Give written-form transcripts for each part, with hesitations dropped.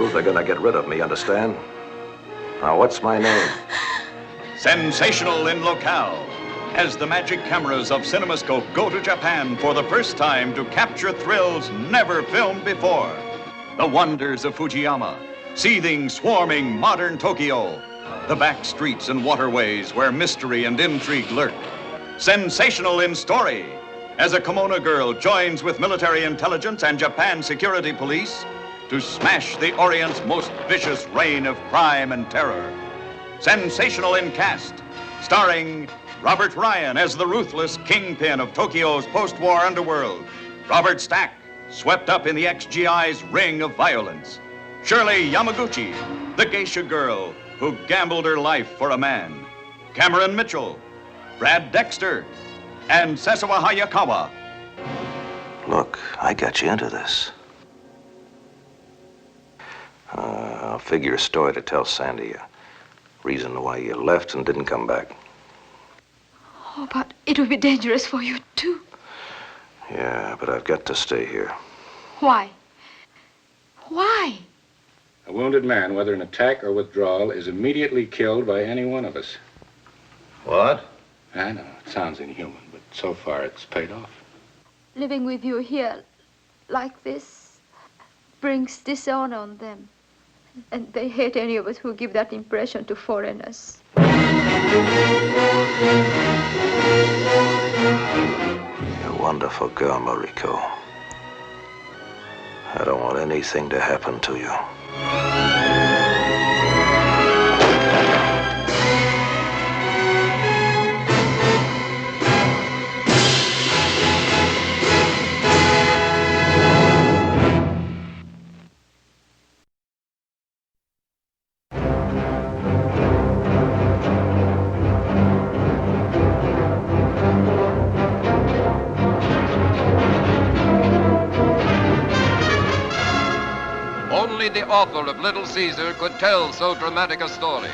truth, they're gonna get rid of me, understand? Now, what's my name? Sensational in locale. As the magic cameras of CinemaScope go to Japan for the first time to capture thrills never filmed before. The wonders of Fujiyama, seething, swarming modern Tokyo. The back streets and waterways where mystery and intrigue lurk. Sensational in story. As a kimono girl joins with military intelligence and Japan security police to smash the Orient's most vicious reign of crime and terror. Sensational in cast, starring Robert Ryan as the ruthless kingpin of Tokyo's post-war underworld. Robert Stack, swept up in the XGI's ring of violence. Shirley Yamaguchi, the geisha girl who gambled her life for a man. Cameron Mitchell, Brad Dexter, and Sesawa Hayakawa. Look, I got you into this. I'll figure a story to tell Sandy. Reason why you left and didn't come back. Oh, but it would be dangerous for you, too. Yeah, but I've got to stay here. Why? Why? A wounded man, whether in attack or withdrawal, is immediately killed by any one of us. What? I know, it sounds inhuman, but so far it's paid off. Living with you here like this brings dishonor on them. And they hate any of us who give that impression to foreigners. You're a wonderful girl, Mariko. I don't want anything to happen to you. Only the author of Little Caesar could tell so dramatic a story.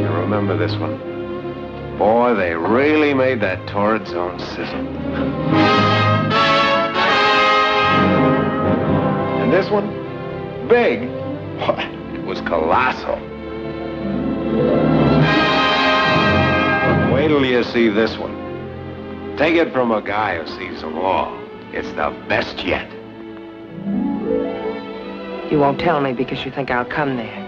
You remember this one? Boy, they really made that torrid zone sizzle. And this one? Big. It was colossal. Wait till you see this one. Take it from a guy who sees them all. It's the best yet. You won't tell me because you think I'll come there.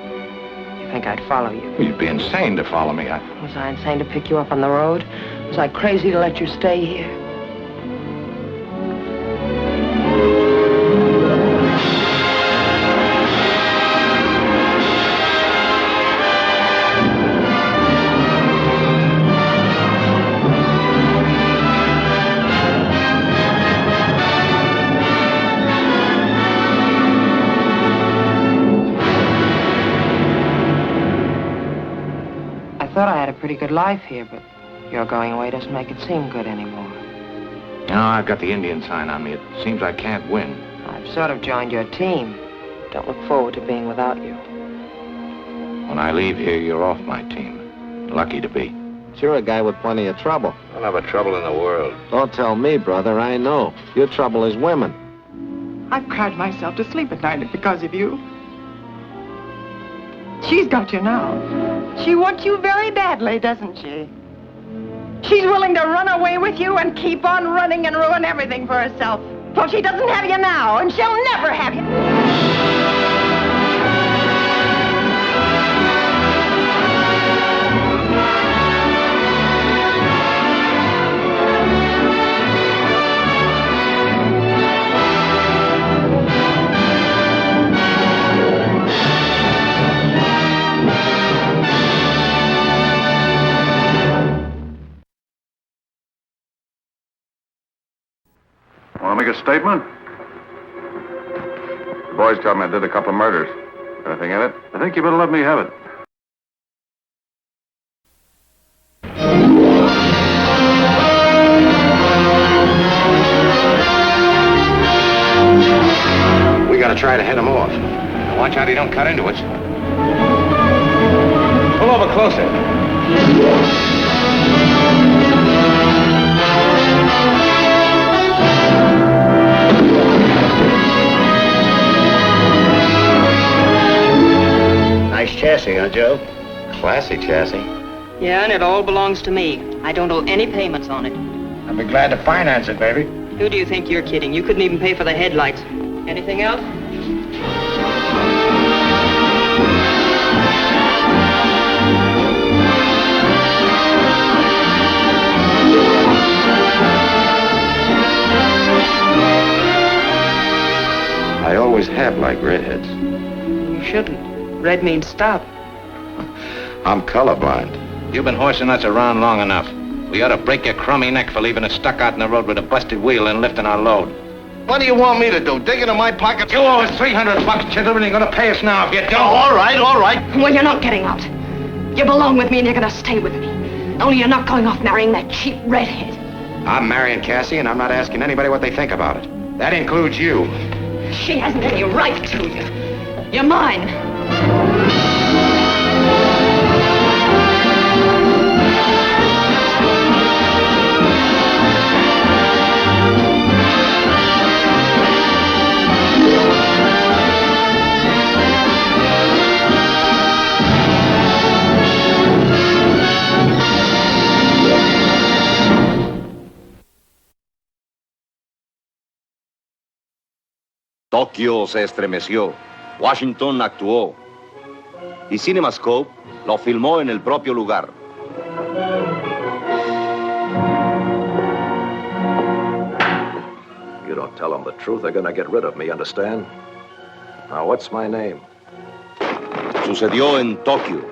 You think I'd follow you. You'd be insane to follow me. Was I insane to pick you up on the road? Was I crazy to let you stay here? I thought I had a pretty good life here, but your going away doesn't make it seem good anymore. No, I've got the Indian sign on me. It seems I can't win. I've sort of joined your team. Don't look forward to being without you. When I leave here, you're off my team. Lucky to be. You're a guy with plenty of trouble. I'll have a trouble in the world. Don't tell me, brother. I know. Your trouble is women. I've cried myself to sleep at night because of you. She's got you now. She wants you very badly, doesn't she? She's willing to run away with you and keep on running and ruin everything for herself. Well, she doesn't have you now, and she'll never have you. Want to make a statement? The boys tell me I did a couple of murders. Anything in it? I think you better let me have it. We gotta try to head him off. Now watch out he don't cut into us. Pull over closer. Nice chassis, huh, Joe? Classy chassis. Yeah, and it all belongs to me. I don't owe any payments on it. I'll be glad to finance it, baby. Who do you think you're kidding? You couldn't even pay for the headlights. Anything else? I always have liked redheads. You shouldn't. Red means stop. I'm colorblind. You've been horsing us around long enough. We ought to break your crummy neck for leaving us stuck out in the road with a busted wheel and lifting our load. What do you want me to do? Dig into my pocket? You owe us $300, Children. You're gonna pay us now if you don't. Oh, all right, all right. Well, you're not getting out. You belong with me and you're gonna stay with me. Only you're not going off marrying that cheap redhead. I'm marrying Cassie, and I'm not asking anybody what they think about it. That includes you. She hasn't any right to you. You're mine. Tokio se estremeció, Washington actuó y CinemaScope lo filmó en el propio lugar. You don't tell them the truth, they're gonna get rid of me, understand? Now, what's my name? Sucedió en Tokio,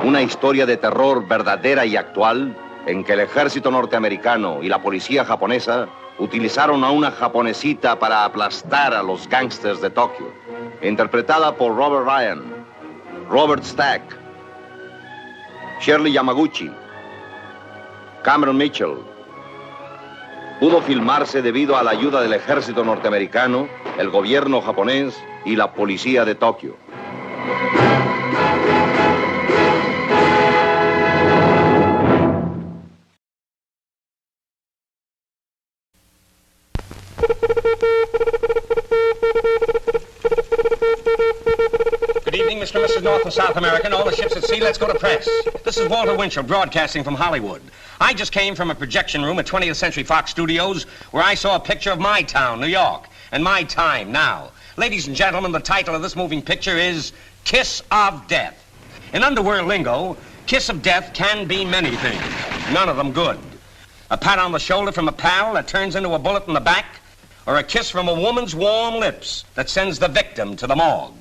una historia de terror verdadera y actual en que el ejército norteamericano y la policía japonesa utilizaron a una japonesita para aplastar a los gángsters de Tokio, interpretada por Robert Ryan, Robert Stack, Shirley Yamaguchi, Cameron Mitchell. Pudo filmarse debido a la ayuda del ejército norteamericano, el gobierno japonés y la policía de Tokio. Good evening, Mr. and Mrs. North and South America, and all the ships at sea. Let's go to press. This is Walter Winchell, broadcasting from Hollywood. I just came from a projection room at 20th Century Fox Studios where I saw a picture of my town, New York, and my time now. Ladies and gentlemen, the title of this moving picture is Kiss of Death. In underworld lingo, kiss of death can be many things, none of them good. A pat on the shoulder from a pal that turns into a bullet in the back, or a kiss from a woman's warm lips that sends the victim to the morgue.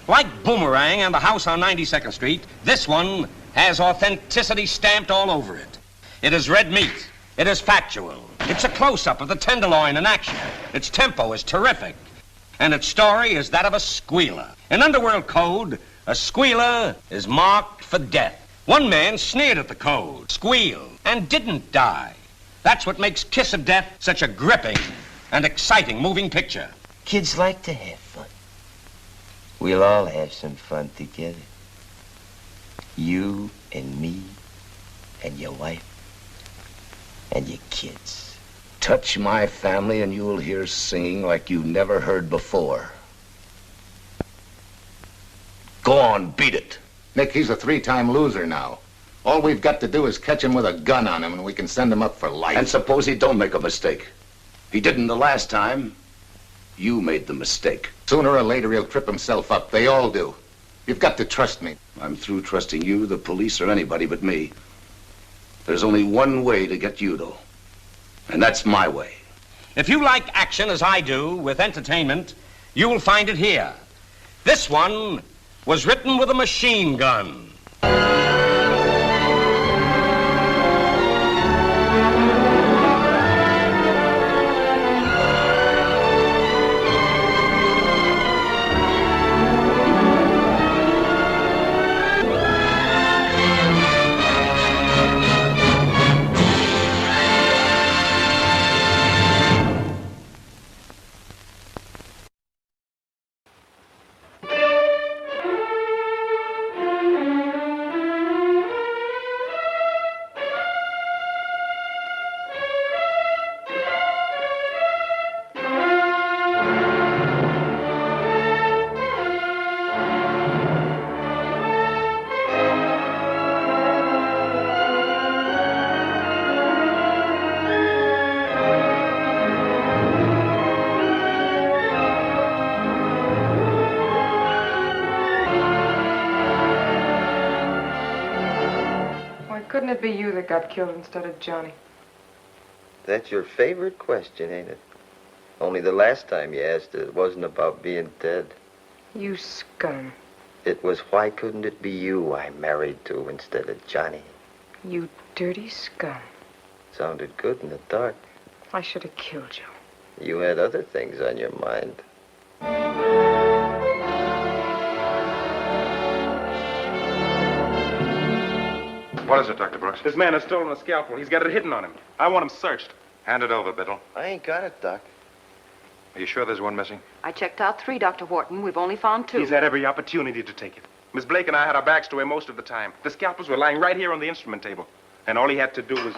Like Boomerang and the house on 92nd Street, this one has authenticity stamped all over it. It is red meat. It is factual. It's a close-up of the tenderloin in action. Its tempo is terrific. And its story is that of a squealer. In underworld code, a squealer is marked for death. One man sneered at the code, squealed, and didn't die. That's what makes Kiss of Death such a gripping and exciting moving picture. Kids like to have fun. We'll all have some fun together. You and me and your wife and your kids. Touch my family and you'll hear singing like you never heard before. Go on, beat it. Nick, he's a 3-time loser now. All we've got to do is catch him with a gun on him and we can send him up for life. And suppose he don't make a mistake. He didn't the last time. You made the mistake. Sooner or later he'll trip himself up. They all do. You've got to trust me. I'm through trusting you, the police, or anybody but me. There's only one way to get you, though. And that's my way. If you like action as I do with entertainment, you'll find it here. This one was written with a machine gun. couldn't it be you that got killed instead of Johnny? That's your favorite question, ain't it? Only the last time you asked it wasn't about being dead. You scum. It was why couldn't it be you I married to instead of Johnny? You dirty scum. Sounded good in the dark. I should have killed you. You had other things on your mind. What is it, Dr. Brooks? This man has stolen a scalpel. He's got it hidden on him. I want him searched. Hand it over, Biddle. I ain't got it, Doc. Are you sure there's one missing? I checked out 3, Dr. Wharton. We've only found 2. He's had every opportunity to take it. Miss Blake and I had our backs to him most of the time. The scalpels were lying right here on the instrument table. And all he had to do was...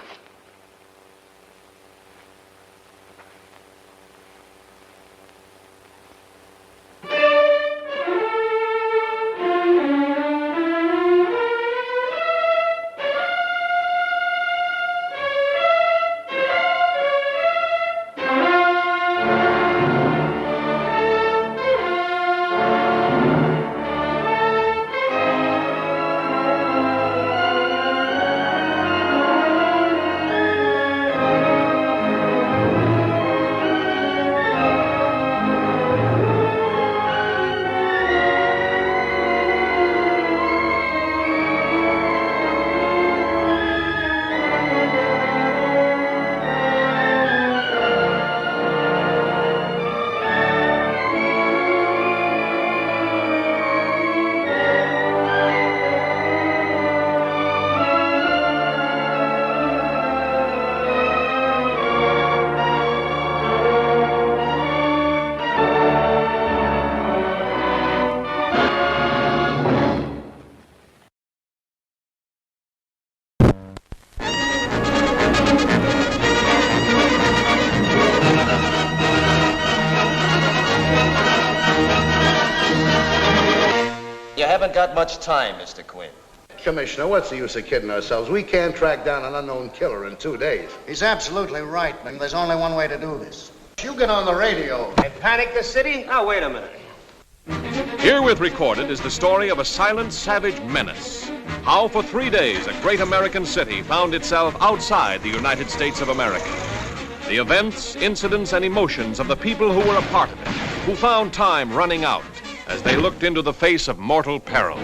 You haven't got much time, Mr. Quinn. Commissioner, what's the use of kidding ourselves? We can't track down an unknown killer in 2 days. He's absolutely right, and there's only one way to do this. You get on the radio and panic the city? Now, wait a minute. Herewith recorded is the story of a silent, savage menace. How for 3 days a great American city found itself outside the United States of America. The events, incidents, and emotions of the people who were a part of it, who found time running out as they looked into the face of mortal peril.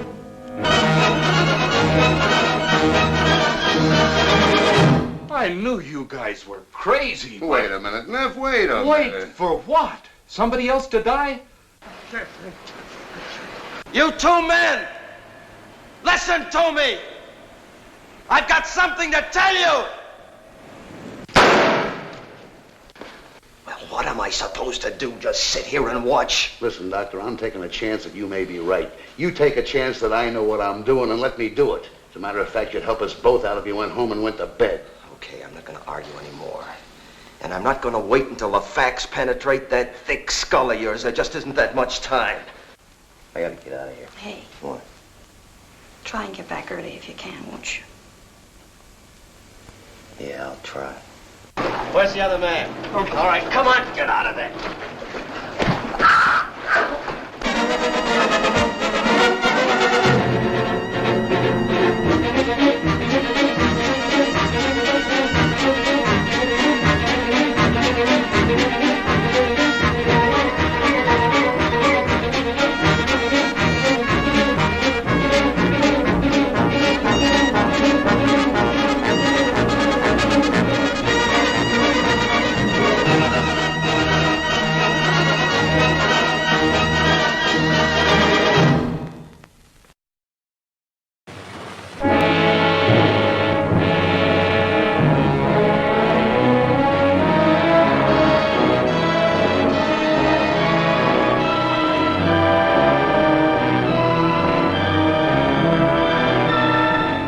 I knew you guys were crazy. Wait a minute, Neff, wait a minute. Wait for what? Somebody else to die? You 2 men! Listen to me! I've got something to tell you! Well, what am I supposed to do? Just sit here and watch? Listen, Doctor, I'm taking a chance that you may be right. You take a chance that I know what I'm doing and let me do it. As a matter of fact, you'd help us both out if you went home and went to bed. Okay, I'm not going to argue anymore. And I'm not going to wait until the facts penetrate that thick skull of yours. There just isn't that much time. I gotta get out of here. Hey. What? Try and get back early if you can, won't you? Yeah, I'll try. Where's the other man? All right, come on, get out of there.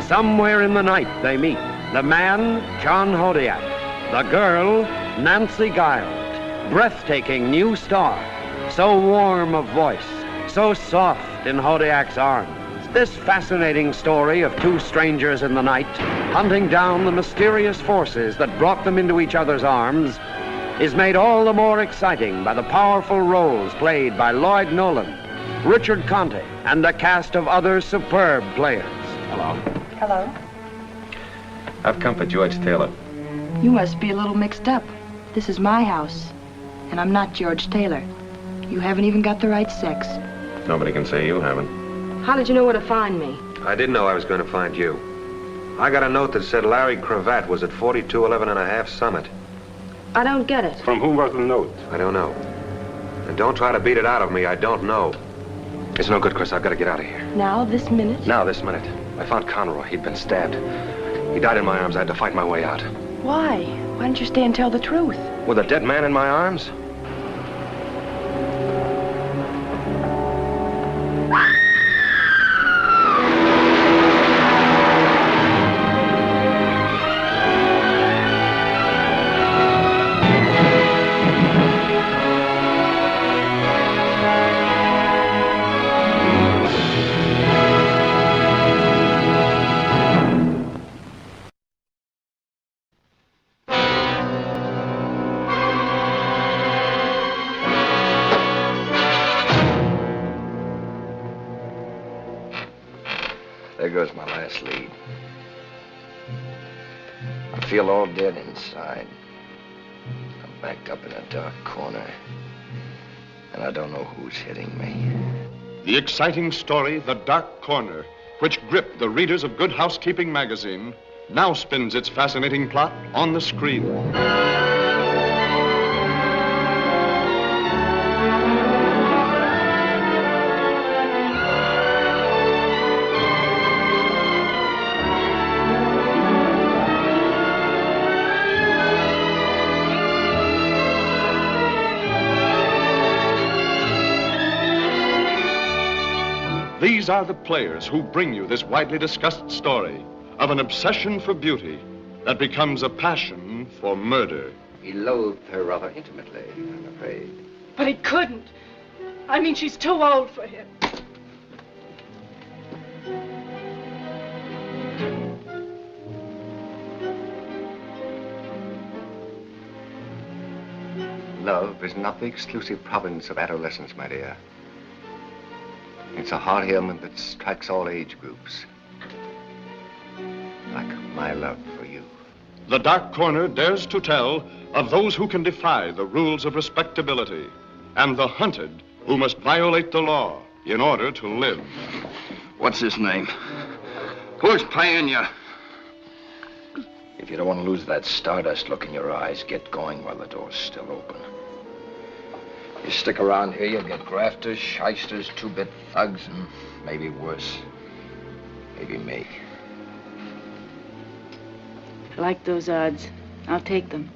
Somewhere in the night they meet. The man, John Hodiak. The girl, Nancy Giles. Breathtaking new star. So warm of voice. So soft in Hodiak's arms. This fascinating story of 2 strangers in the night, hunting down the mysterious forces that brought them into each other's arms, is made all the more exciting by the powerful roles played by Lloyd Nolan, Richard Conte, and a cast of other superb players. Hello. Hello. I've come for George Taylor. You must be a little mixed up. This is my house, and I'm not George Taylor. You haven't even got the right sex. Nobody can say you haven't. How did you know where to find me? I didn't know I was going to find you. I got a note that said Larry Cravat was at 4211 and a half Summit. I don't get it. From whom was the note? I don't know. And don't try to beat it out of me. I don't know. It's no good, Chris. I've got to get out of here. Now, this minute? Now, this minute. I found Conroy. He'd been stabbed. He died in my arms. I had to fight my way out. Why? Why didn't you stay and tell the truth? With a dead man in my arms? There goes my last lead. I feel all dead inside. I'm backed up in a dark corner, and I don't know who's hitting me. The exciting story, The Dark Corner, which gripped the readers of Good Housekeeping magazine, now spins its fascinating plot on the screen. These are the players who bring you this widely discussed story of an obsession for beauty that becomes a passion for murder. He loathed her rather intimately, I'm afraid. But he couldn't. I mean, she's too old for him. Love is not the exclusive province of adolescence, my dear. It's a heart ailment that strikes all age groups. Like my love for you. The Dark Corner dares to tell of those who can defy the rules of respectability and the hunted who must violate the law in order to live. What's his name? Who's paying you? If you don't want to lose that stardust look in your eyes, get going while the door's still open. You stick around here, you'll get grafters, shysters, two-bit thugs, and maybe worse. Maybe me. I like those odds. I'll take them.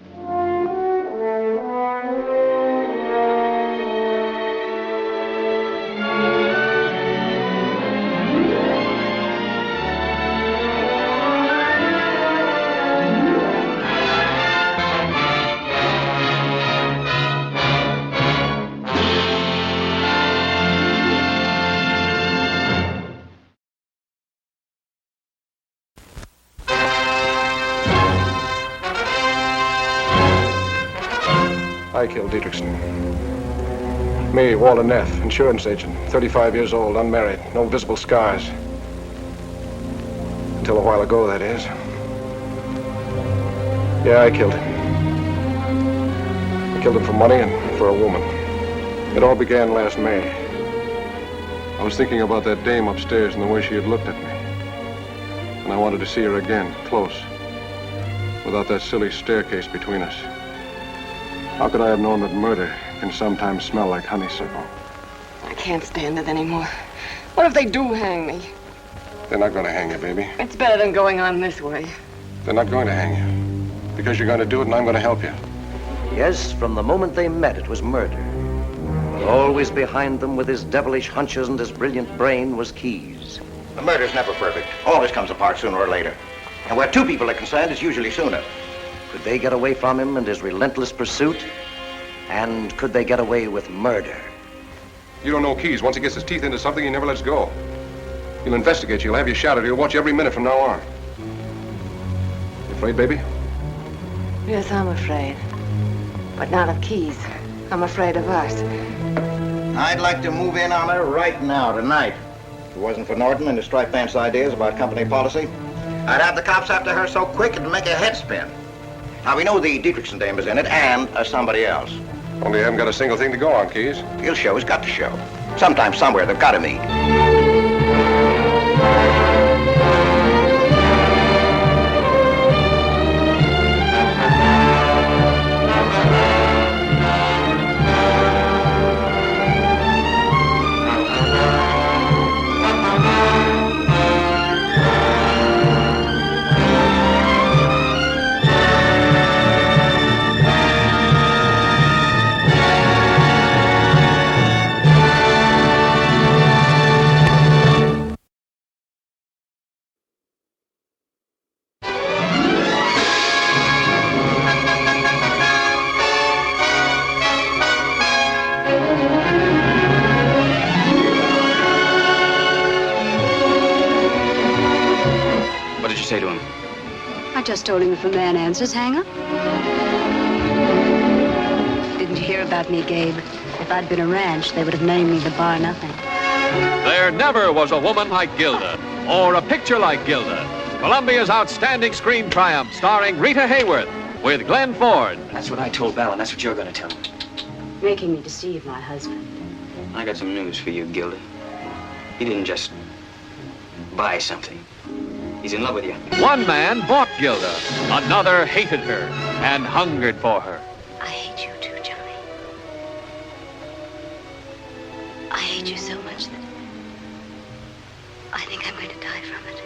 I killed Dietrichson. Me, Walter Neff, insurance agent, 35 years old, unmarried, no visible scars. Until a while ago, that is. Yeah, I killed him. I killed him for money and for a woman. It all began last May. I was thinking about that dame upstairs and the way she had looked at me. And I wanted to see her again, close, without that silly staircase between us. How could I have known that murder can sometimes smell like honeysuckle? I can't stand it anymore. What if they do hang me? They're not going to hang you, baby. It's better than going on this way. They're not going to hang you. Because you're going to do it and I'm going to help you. Yes, from the moment they met, it was murder. But always behind them, with his devilish hunches and his brilliant brain, was Keyes. The murder's never perfect. Always comes apart sooner or later. And where two people are concerned, it's usually sooner. Could they get away from him and his relentless pursuit? And could they get away with murder? You don't know Keyes. Once he gets his teeth into something, he never lets go. He'll investigate you. He'll have you shadowed. He'll watch you every minute from now on. You afraid, baby? Yes, I'm afraid. But not of Keyes. I'm afraid of us. I'd like to move in on her right now, tonight. If it wasn't for Norton and his striped pants ideas about company policy, I'd have the cops after her so quick it'd make her head spin. Now, we know the Dietrichson dame is in it and somebody else. Only you haven't got a single thing to go on, Keys. He'll show. He's got to show. Sometime, somewhere, they've got to meet. Say to him? I just told him if a man answers, hang up. Didn't you hear about me, Gabe? If I'd been a ranch, they would have named me the Bar Nothing. There never was a woman like Gilda, or a picture like Gilda. Columbia's outstanding screen triumph, starring Rita Hayworth with Glenn Ford. That's what I told Val, and that's what you're going to tell him. Making me deceive my husband. I got some news for you, Gilda. He didn't just buy something. He's in love with you. One man bought Gilda, another hated her and hungered for her. I hate you too, Johnny. I hate you so much that I think I'm going to die from it.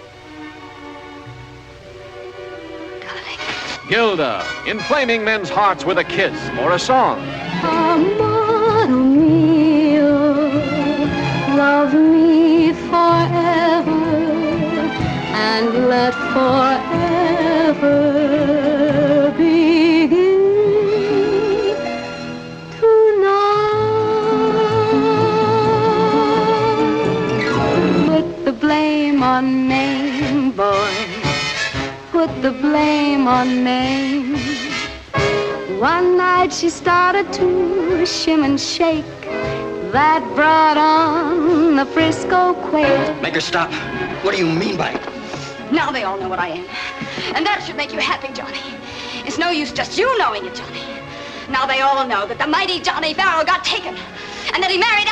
Darling. Gilda, inflaming men's hearts with a kiss or a song. Amor mio, love me forever. And let forever begin tonight. Put the blame on Mame, boy. Put the blame on Mame. One night she started to shim and shake. That brought on the Frisco quake. Make her stop. What do you mean by it? Now they all know what I am. And that should make you happy, Johnny. It's no use just you knowing it, Johnny. Now they all know that the mighty Johnny Farrell got taken. And that he married...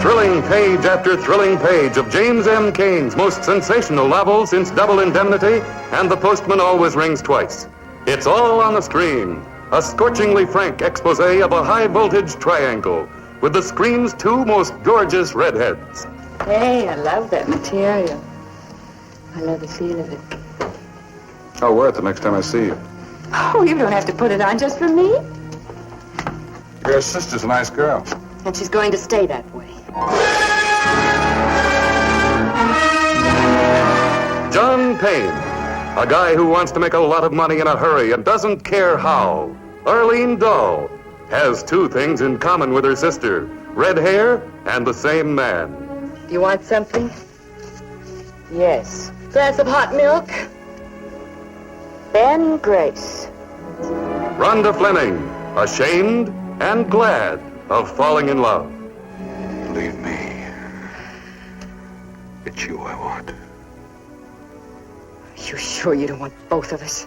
Thrilling page after thrilling page of James M. Cain's most sensational novel since Double Indemnity and The Postman Always Rings Twice. It's all on the screen. A scorchingly frank expose of a high-voltage triangle with the screen's two most gorgeous redheads. Hey, I love that material. I love the feel of it. I'll wear it the next time I see you. Oh, you don't have to put it on just for me. Your sister's a nice girl. And she's going to stay that way. John Payne, a guy who wants to make a lot of money in a hurry and doesn't care how. Arlene Dahl has two things in common with her sister, red hair and the same man. Do you want something? Yes. Glass of hot milk? Ben Grace. Rhonda Fleming, ashamed and glad of falling in love. Believe me, it's you I want. Are you sure you don't want both of us?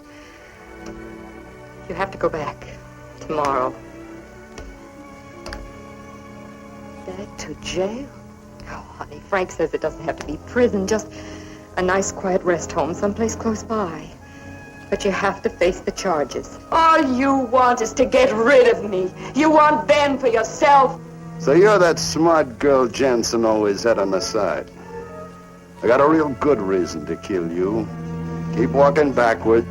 You have to go back tomorrow. Back to jail? Oh, honey, Frank says it doesn't have to be prison, just a nice quiet rest home someplace close by. But you have to face the charges. All you want is to get rid of me. You want them for yourself. So you're that smart girl Jensen always had on the side. I got a real good reason to kill you. Keep walking backward.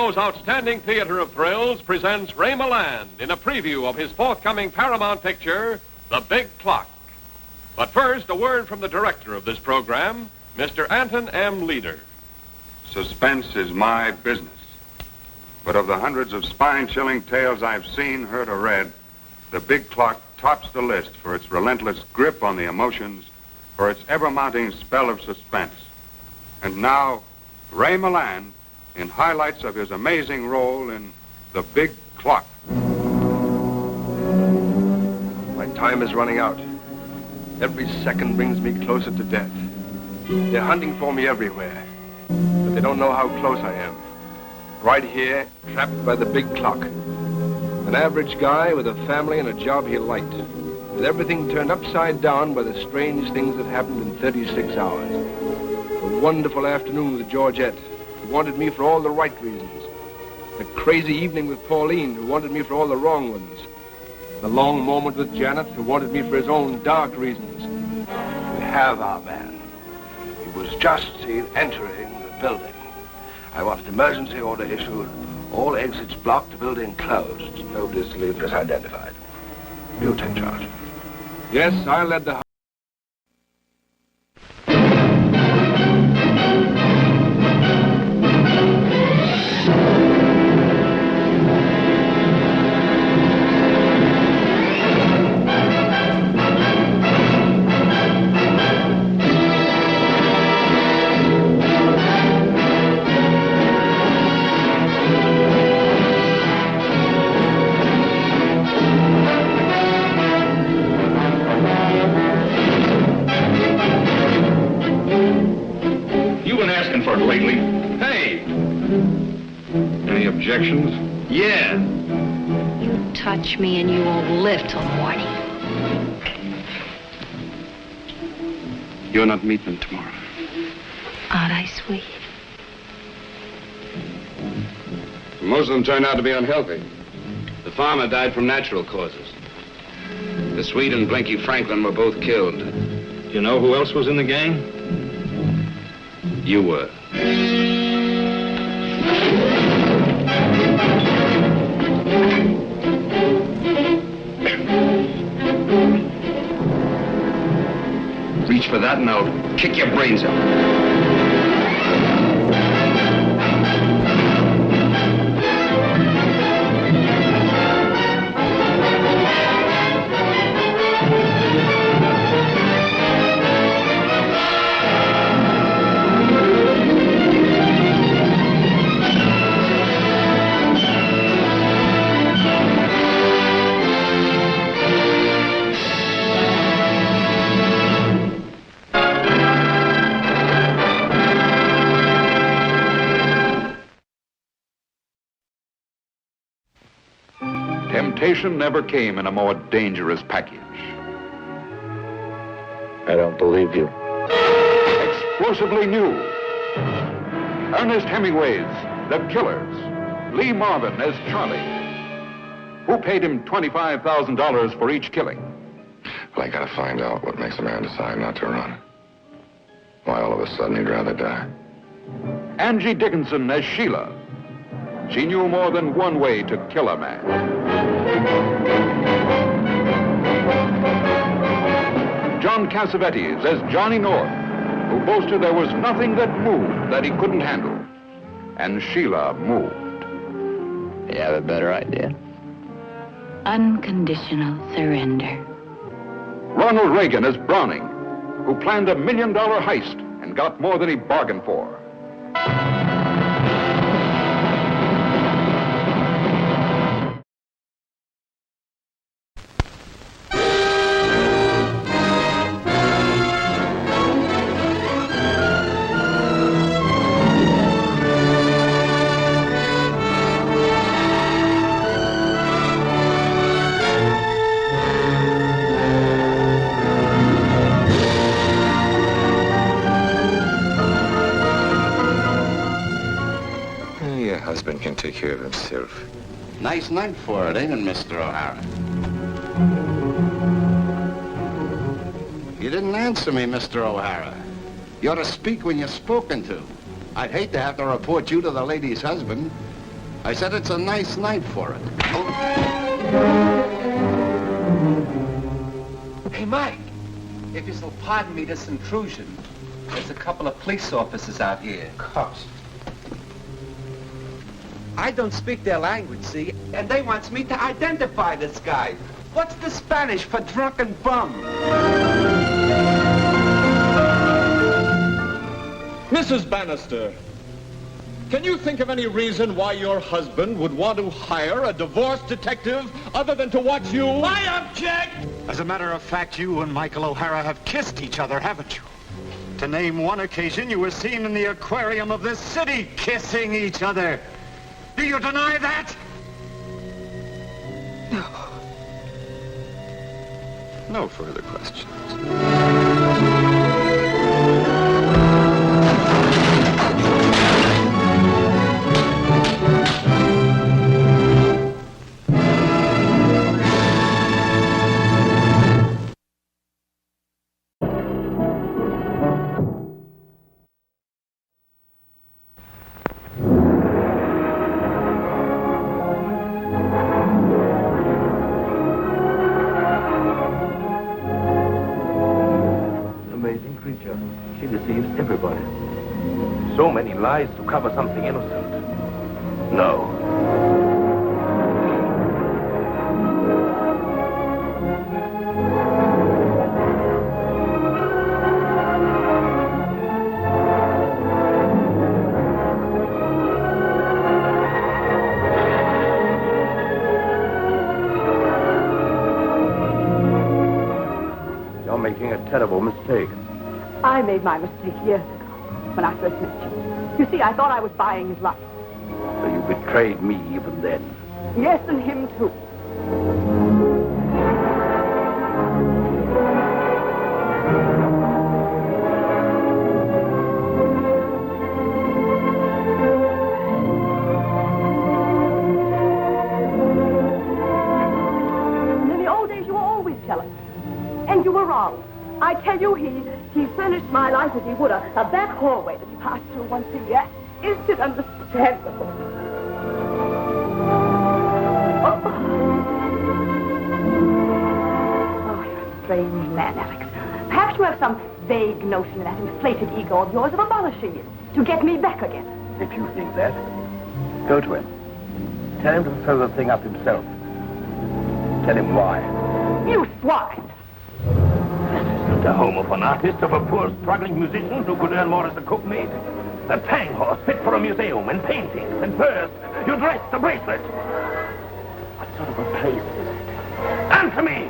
Chicago's outstanding theater of thrills presents Ray Milland in a preview of his forthcoming Paramount picture, The Big Clock. But first, a word from the director of this program, Mr. Anton M. Leader. Suspense is my business. But of the hundreds of spine-chilling tales I've seen, heard, or read, The Big Clock tops the list for its relentless grip on the emotions, for its ever-mounting spell of suspense. And now, Ray Milland in highlights of his amazing role in The Big Clock. My time is running out. Every second brings me closer to death. They're hunting for me everywhere, but they don't know how close I am. Right here, trapped by the big clock. An average guy with a family and a job he liked, with everything turned upside down by the strange things that happened in 36 hours. A wonderful afternoon with Georgette, who wanted me for all the right reasons. A crazy evening with Pauline, who wanted me for all the wrong ones. A long moment with Janet, who wanted me for his own dark reasons. We have our man. He was just seen entering the building. I wanted emergency order issued, all exits blocked, building closed. No disbelievers identified. You take charge. Yes, I led the... lately. Hey! Any objections? Yeah. You touch me and you won't live till morning. You're not meeting them tomorrow. Aren't I sweet? Most of them turned out to be unhealthy. The farmer died from natural causes. The Swede and Blinky Franklin were both killed. You know who else was in the gang? You were. Reach for that and I'll kick your brains out. Temptation never came in a more dangerous package. I don't believe you. Explosively new. Ernest Hemingway's The Killers. Lee Marvin as Charlie. Who paid him $25,000 for each killing? Well, I gotta find out what makes a man decide not to run. Why all of a sudden he'd rather die. Angie Dickinson as Sheila. She knew more than one way to kill a man. John Cassavetes as Johnny North, who boasted there was nothing that moved that he couldn't handle. And Sheila moved. You have a better idea? Unconditional surrender. Ronald Reagan as Browning, who planned $1 million heist and got more than he bargained for. Can take care of himself. Nice night for it, ain't it, Mr. O'Hara? You didn't answer me, Mr. O'Hara. You ought to speak when you're spoken to. I'd hate to have to report you to the lady's husband. I said it's a nice night for it. Hey, Mike, if you'll pardon me this intrusion, there's a couple of police officers out here. Cops? I don't speak their language, see? And they wants me to identify this guy. What's the Spanish for drunken bum? Mrs. Bannister, can you think of any reason why your husband would want to hire a divorce detective other than to watch you? I object! As a matter of fact, you and Michael O'Hara have kissed each other, haven't you? To name one occasion, you were seen in the aquarium of this city kissing each other. Do you deny that? No. No further questions. She deceives everybody. So many lies to cover something innocent. No. You're making a terrible mistake. I made my mistake years ago, when I first met you. You see, I thought I was buying his life. So you betrayed me even then. Yes, and him too. In the old days, you were always jealous. And you were wrong. I tell you, he finished my life as he would of that hallway that he passed through once a year. Isn't it understandable? Oh, you're a strange man, Alex. Perhaps you have some vague notion of that inflated ego of yours of abolishing it to get me back again. If you think that, go to him. Tell him to throw the thing up himself. Tell him why. You swine! The home of an artist, of a poor struggling musician who could earn more as a cook maid. A tang horse fit for a museum, and paintings, and furs. Your dress, the bracelet. What sort of a place is it? Answer me!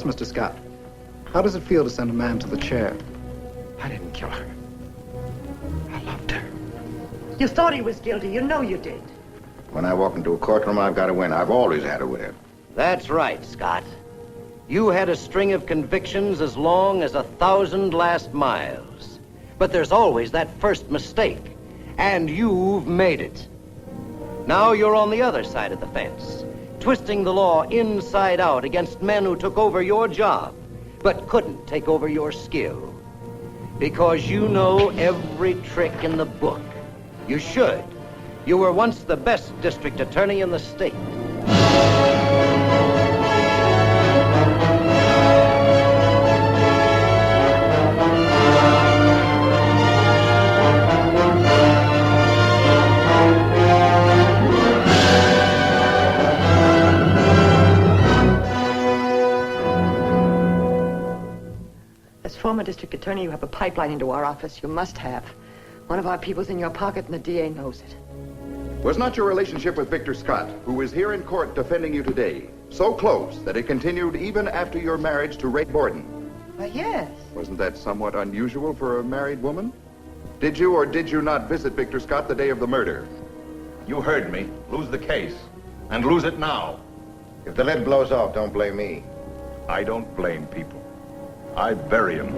Mr. Scott, how does it feel to send a man to the chair? I didn't kill her. I loved her. You thought he was guilty. You know you did. When I walk into a courtroom, I've got to win. I've always had to win. That's right, Scott. You had a string of convictions as long as 1,000 last miles. But there's always that first mistake, and you've made it. Now you're on the other side of the fence, twisting the law inside out against men who took over your job, but couldn't take over your skill. Because you know every trick in the book. You should. You were once the best district attorney in the state. former district attorney, you have a pipeline into our office. You must have. One of our people's in your pocket, and the DA knows it. Was not your relationship with Victor Scott, who is here in court defending you today, so close that it continued even after your marriage to Ray Borden? Why, yes. Wasn't that somewhat unusual for a married woman? Did you or did you not visit Victor Scott the day of the murder? You heard me. Lose the case. And lose it now. If the lid blows off, don't blame me. I don't blame people. I bury them.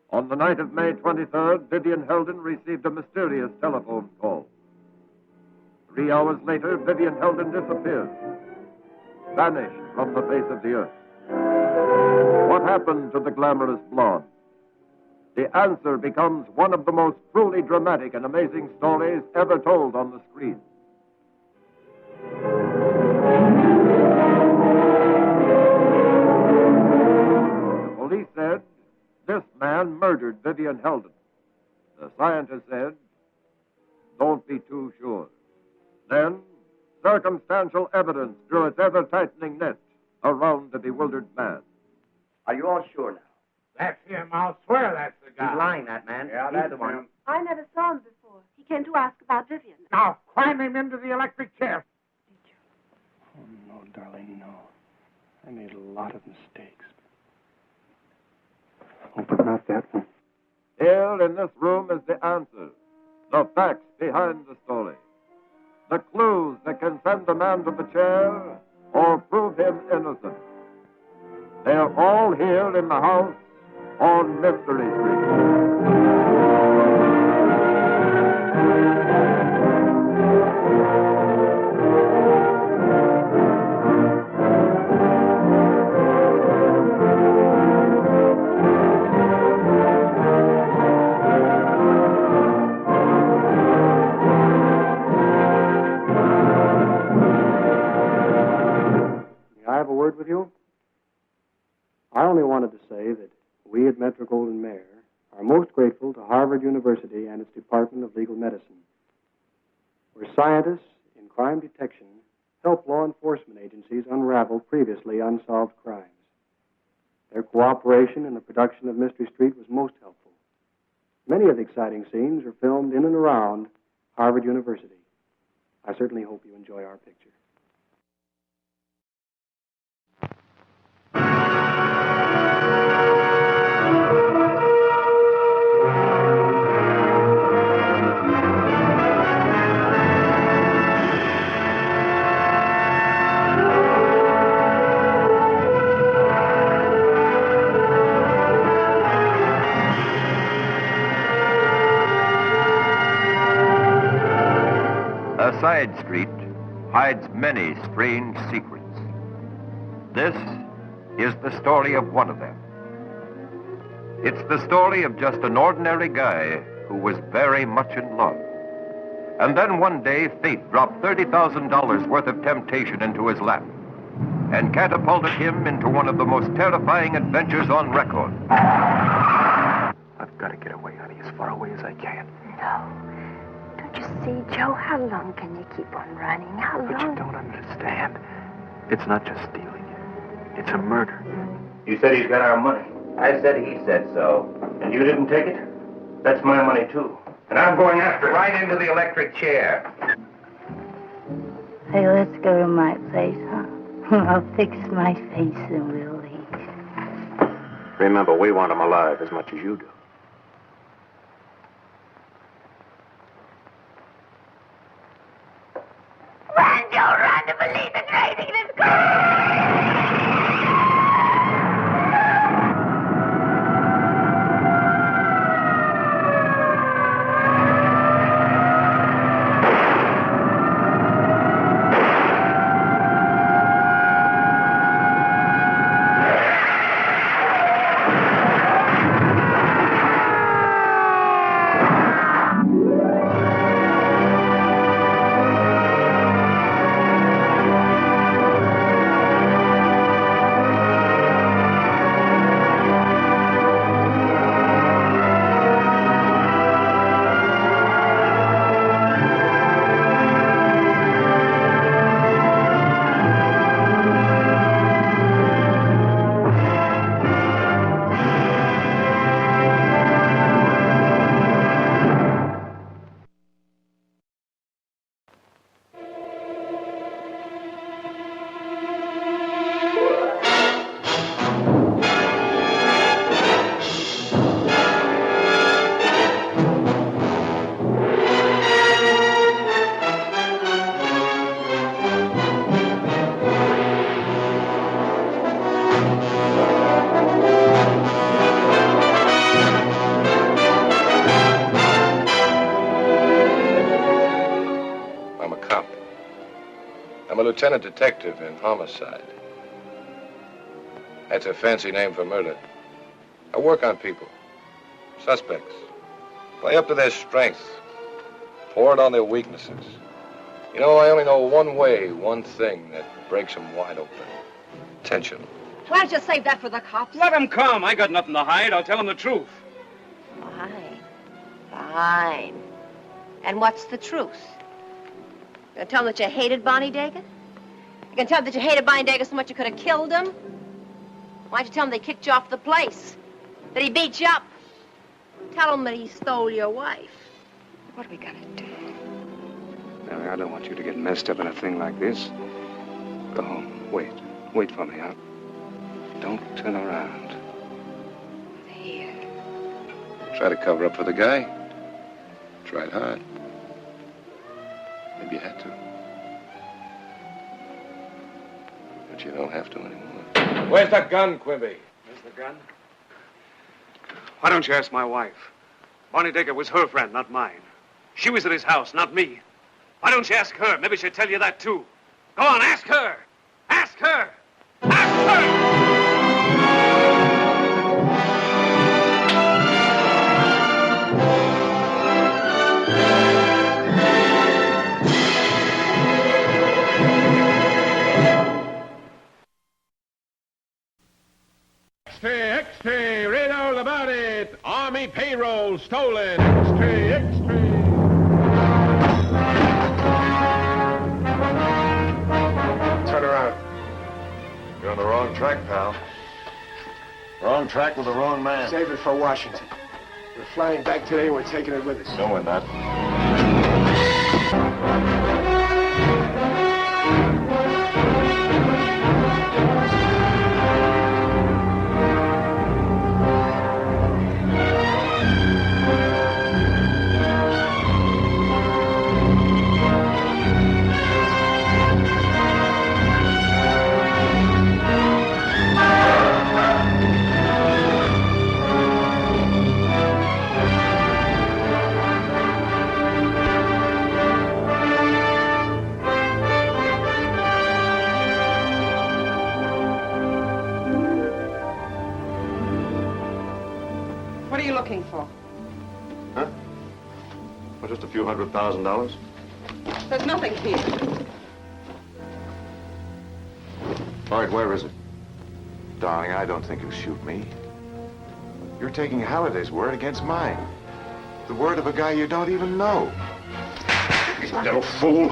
On the night of May 23rd, Vivian Heldon received a mysterious telephone call. 3 hours later, Vivian Heldon disappeared, vanished from the face of the earth. What happened to the glamorous blonde? The answer becomes one of the most truly dramatic and amazing stories ever told on the screen. The police said this man murdered Vivian Heldon. The scientist said, don't be too sure. Then, circumstantial evidence drew its ever-tightening net around the bewildered man. Are you all sure now? That's him. I'll swear that's the guy. He's lying, that man. Yeah, He's that's the one. him. I never saw him before. He came to ask about Vivian. Now, climb him into the electric chair. Oh, no, darling, no. I made a lot of mistakes. Oh, but not that one. Here in this room is the answer, the facts behind the story, the clues that can send the man to the chair or prove him innocent. They're all here in the house on Mystery Street. I have a word with you? I only wanted to say that we at Metro-Goldwyn-Mayer are most grateful to Harvard University and its Department of Legal Medicine, where scientists in crime detection help law enforcement agencies unravel previously unsolved crimes. Their cooperation in the production of Mystery Street was most helpful. Many of the exciting scenes are filmed in and around Harvard University. I certainly hope you enjoy our picture. A side street hides many strange secrets. This is the story of one of them. It's the story of just an ordinary guy who was very much in love. And then one day, fate dropped $30,000 worth of temptation into his lap and catapulted him into one of the most terrifying adventures on record. I've got to get away, honey, as far away as I can. No. Don't you see, Joe? How long can you keep on running? How long? But you don't understand. It's not just stealing. It's a murder. You said he's got our money. I said he said so. And you didn't take it? That's my money, too. And I'm going after it. Right into the electric chair. Hey, let's go to my place, huh? I'll fix my face and we'll leave. Remember, we want him alive as much as you do. lieutenant detective in homicide. That's a fancy name for murder. I work on people, suspects. Play up to their strengths. Pour it on their weaknesses. You know, I only know one thing that breaks them wide open. Tension. Why don't you save that for the cops? Let them come. I got nothing to hide. I'll tell them the truth. Fine. Fine. And what's the truth? You gonna tell them that you hated Bonnie Dagan? You gonna tell them that you hated Bonnie Dagan so much you could have killed him? Why don't you tell them they kicked you off the place? That he beat you up? Tell them that he stole your wife. What are we gonna do? Mary, I don't want you to get messed up in a thing like this. Go home. Wait. Wait for me, huh? Don't turn around. Here. Try to cover up for the guy. Tried hard. Maybe you had to. But you don't have to anymore. Where's the gun, Quimby? Where's the gun? Why don't you ask my wife? Bonnie Dagan was her friend, not mine. She was at his house, not me. Why don't you ask her? Maybe she'll tell you that, too. Go on, ask her! Ask her! Ask her! Extra, read all about it. Army payroll stolen. Extra. Turn around. You're on the wrong track, pal. Wrong track with the wrong man. Save it for Washington. We're flying back today and we're taking it with us. No, we're not. What are you looking for? Huh? Well, just a few $100,000. There's nothing here. All right, where is it? Darling, I don't think you'll shoot me. You're taking Halliday's word against mine. The word of a guy you don't even know. You little fool.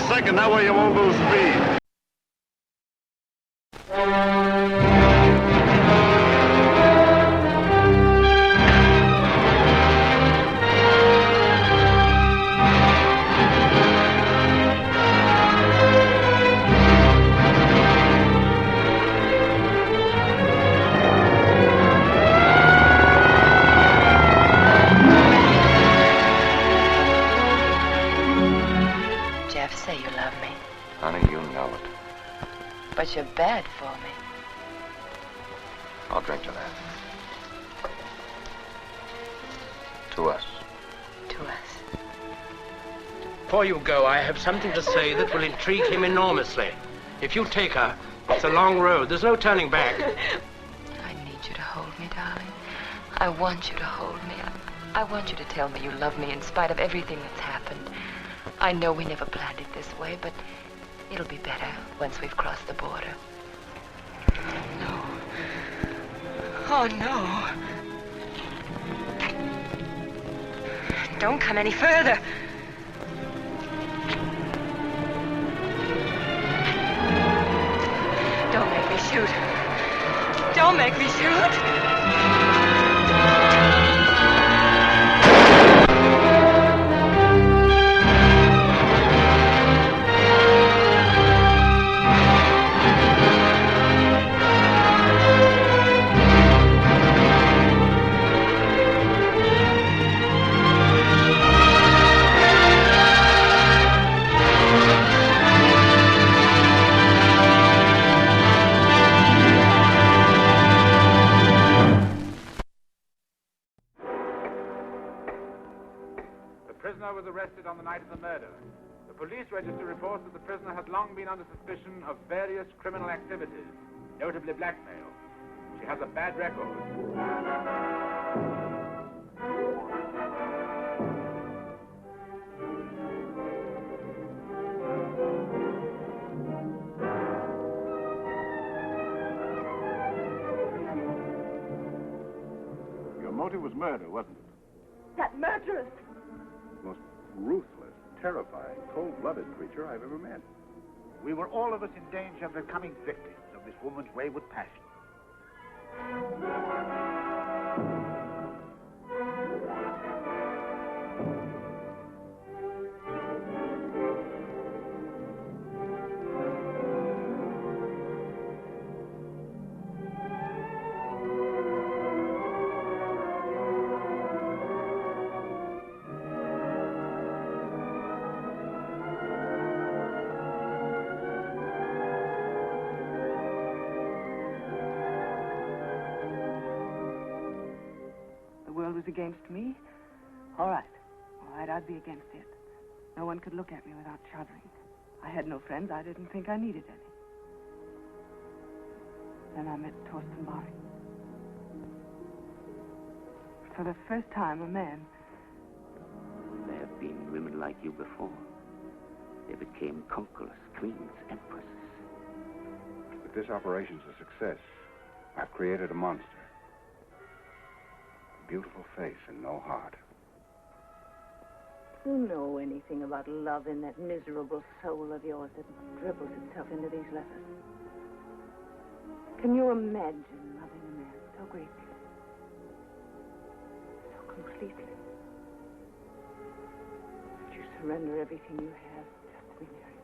Second, that way you won't lose speed. But you're bad for me. I'll drink to that. To us. To us. Before you go, I have something to say that will intrigue him enormously. If you take her, it's a long road. There's no turning back. I need you to hold me, darling. I want you to hold me. I want you to tell me you love me in spite of everything that's happened. I know we never planned it this way, but it'll be better once we've crossed the border. No. Oh, no. Don't come any further. Don't make me shoot. Don't make me shoot. arrested on the night of the murder. The police register reports that the prisoner has long been under suspicion of various criminal activities, notably blackmail. She has a bad record. Your motive was murder, wasn't it? That murderess! Most ruthless, terrifying, cold-blooded creature I've ever met. We were all of us in danger of becoming victims of this woman's wayward passion. Against me? All right, I'd be against it. No one could look at me without shuddering. I had no friends. I didn't think I needed any. Then I met Torsten Barry. For the first time, a man. There have been women like you before. They became conquerors, queens, empresses. If this operation's a success, I've created a monster. Beautiful face and no heart. Do you know anything about love in that miserable soul of yours that dribbles itself into these letters? Can you imagine loving a man so greatly, so completely, that you surrender everything you have just to be near him?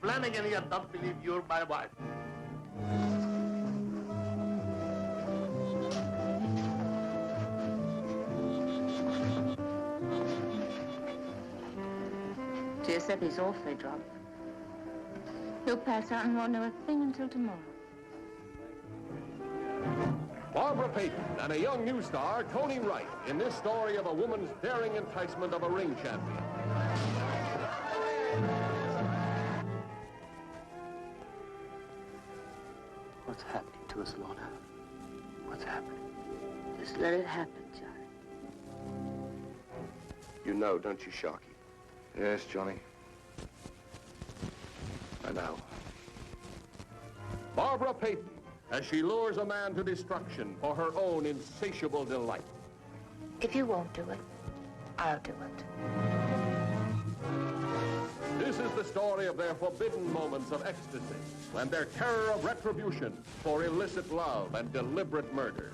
Flanagan, you don't believe you're my wife. Giuseppe's awfully drunk. He'll pass out and won't know a thing until tomorrow. Barbara Payton and a young new star, Tony Wright, in this story of a woman's daring enticement of a ring champion. What's happening to us, Lorna? What's happening? Just let it happen, Johnny. You know, don't you, Sharky? Yes, Johnny. I know. Barbara Payton, as she lures a man to destruction for her own insatiable delight. If you won't do it, I'll do it. This is the story of their forbidden moments of ecstasy and their terror of retribution for illicit love and deliberate murder.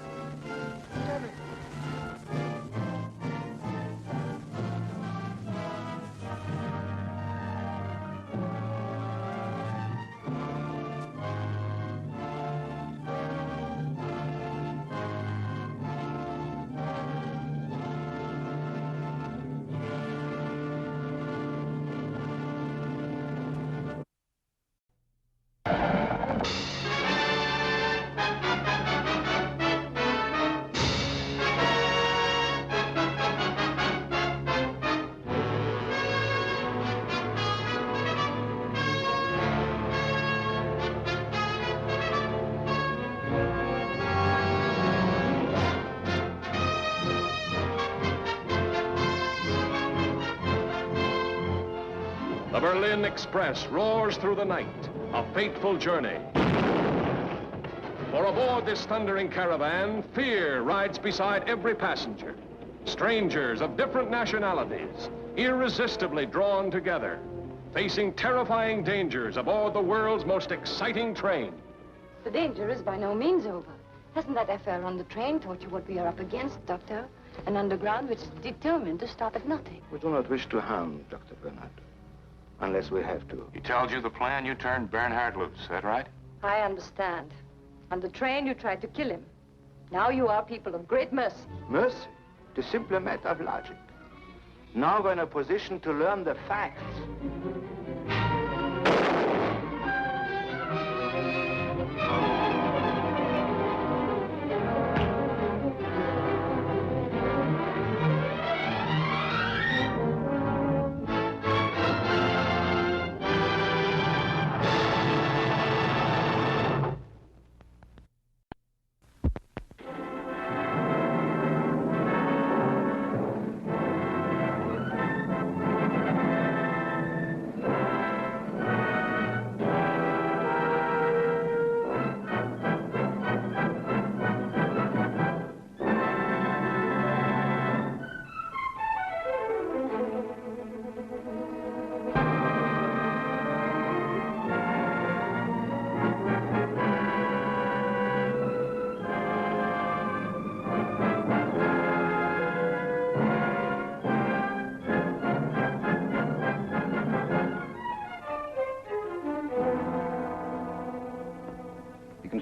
The Berlin Express roars through the night, a fateful journey. For aboard this thundering caravan, fear rides beside every passenger. Strangers of different nationalities, irresistibly drawn together, facing terrifying dangers aboard the world's most exciting train. The danger is by no means over. Hasn't that affair on the train taught you what we are up against, Doctor? An underground which is determined to stop at nothing. We do not wish to harm Dr. Bernhardt, unless we have to. He told you the plan, you turned Bernhardt loose, is that right? I understand. On the train, you tried to kill him. Now you are people of great mercy. Mercy? The simple matter of logic. Now we're in a position to learn the facts.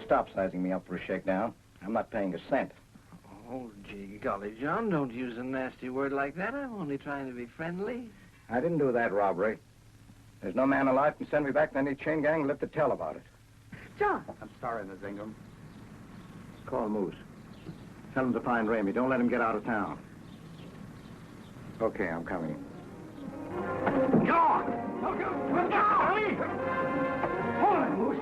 Stop sizing me up for a shakedown. I'm not paying a cent. Oh, gee, golly, John, don't use a nasty word like that. I'm only trying to be friendly. I didn't do that robbery. There's no man alive can send me back to any chain gang live to tell about it. John. I'm sorry, Miss Ingham. Call Moose. Tell him to find Ramey. Don't let him get out of town. Okay, I'm coming. John! Look out! John! Hold on, Moose.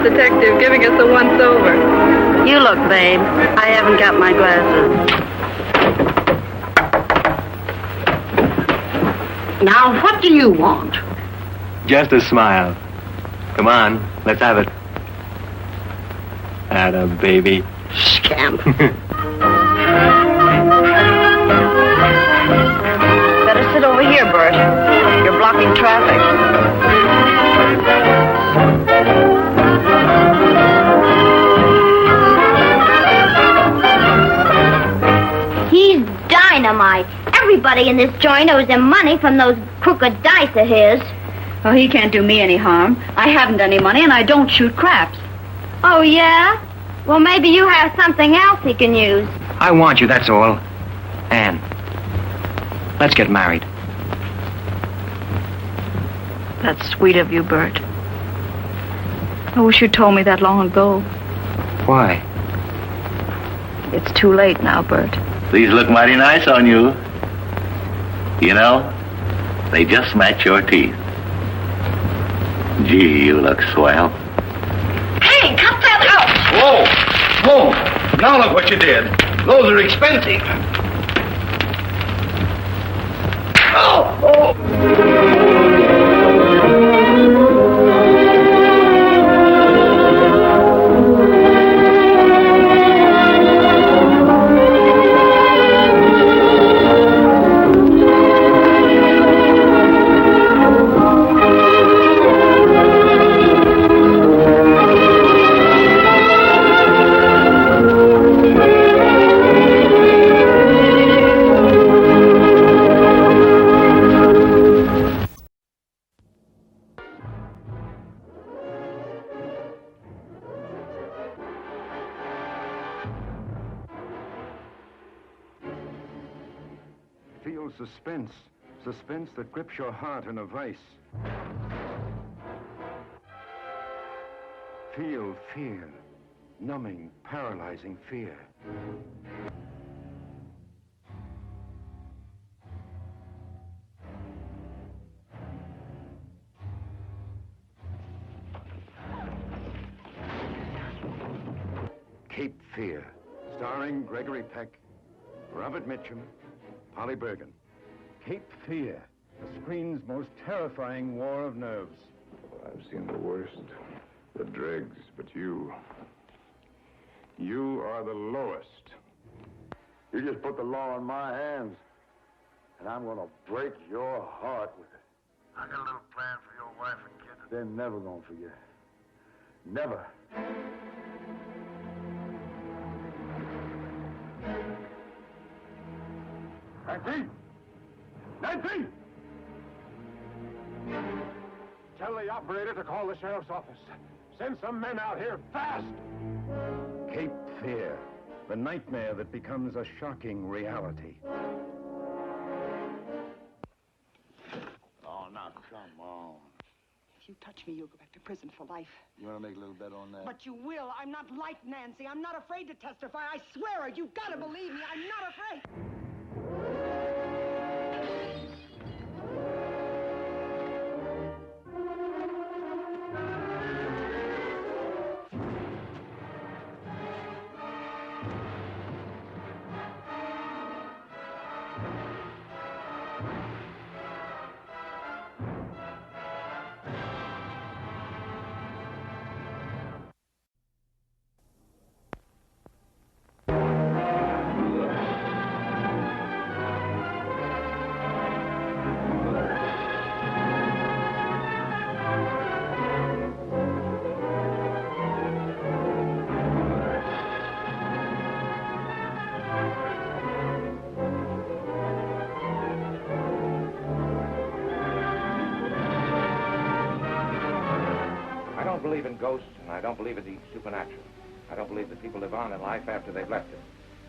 detective giving us a once-over. You look, babe. I haven't got my glasses. Now, what do you want? Just a smile. Come on, let's have it. Atta baby. Scamp. Better sit over here, Bert. You're blocking traffic. He's dynamite. Everybody in this joint owes him money from those crooked dice of his. Well, he can't do me any harm. I haven't any money, and I don't shoot craps. Oh, yeah? Well, maybe you have something else he can use. I want you, that's all. Anne, let's get married. That's sweet of you, Bert. I wish you'd told me that long ago. Why? It's too late now, Bert. These look mighty nice on you. You know, they just match your teeth. Gee, you look swell. Hey, cut that out! Whoa! Now look what you did. Those are expensive. Feel suspense. Suspense that grips your heart in a vice. Feel fear. Numbing, paralyzing fear. Cape Fear, starring Gregory Peck, Robert Mitchum, Polly Bergen. Cape Fear, the screen's most terrifying war of nerves. I've seen the worst, the dregs, but you are the lowest. You just put the law in my hands, and I'm gonna break your heart with it. I got a little plan for your wife and kids. They're never gonna forget. Never. Nancy! Tell the operator to call the sheriff's office. Send some men out here fast! Cape Fear, the nightmare that becomes a shocking reality. Oh, now, come on. If you touch me, you'll go back to prison for life. You want to make a little bet on that? But you will. I'm not like Nancy. I'm not afraid to testify. I swear it. You've got to believe me. I'm not afraid. I don't believe in ghosts, and I don't believe in the supernatural. I don't believe that people live on in life after they've left it.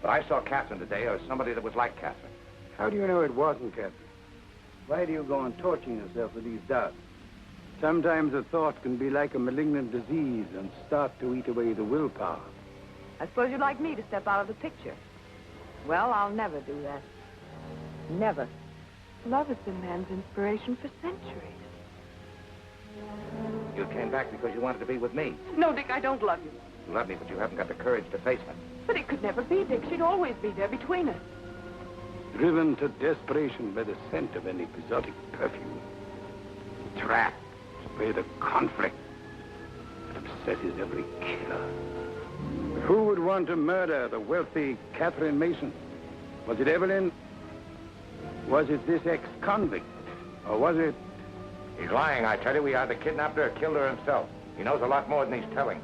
But I saw Catherine today, or somebody that was like Catherine. How do you know it wasn't Catherine? Why do you go on torturing yourself with these doubts? Sometimes a thought can be like a malignant disease and start to eat away the willpower. I suppose you'd like me to step out of the picture. Well, I'll never do that. Never. Love has been man's inspiration for centuries. You came back because you wanted to be with me. No, Dick, I don't love you. You love me, but you haven't got the courage to face me. But it could never be, Dick. She'd always be there between us. Driven to desperation by the scent of an exotic perfume. Trapped by the conflict that obsesses every killer. But who would want to murder the wealthy Catherine Mason? Was it Evelyn? Was it this ex-convict? Or was it... He's lying, I tell you. We either kidnapped her or killed her himself. He knows a lot more than he's telling.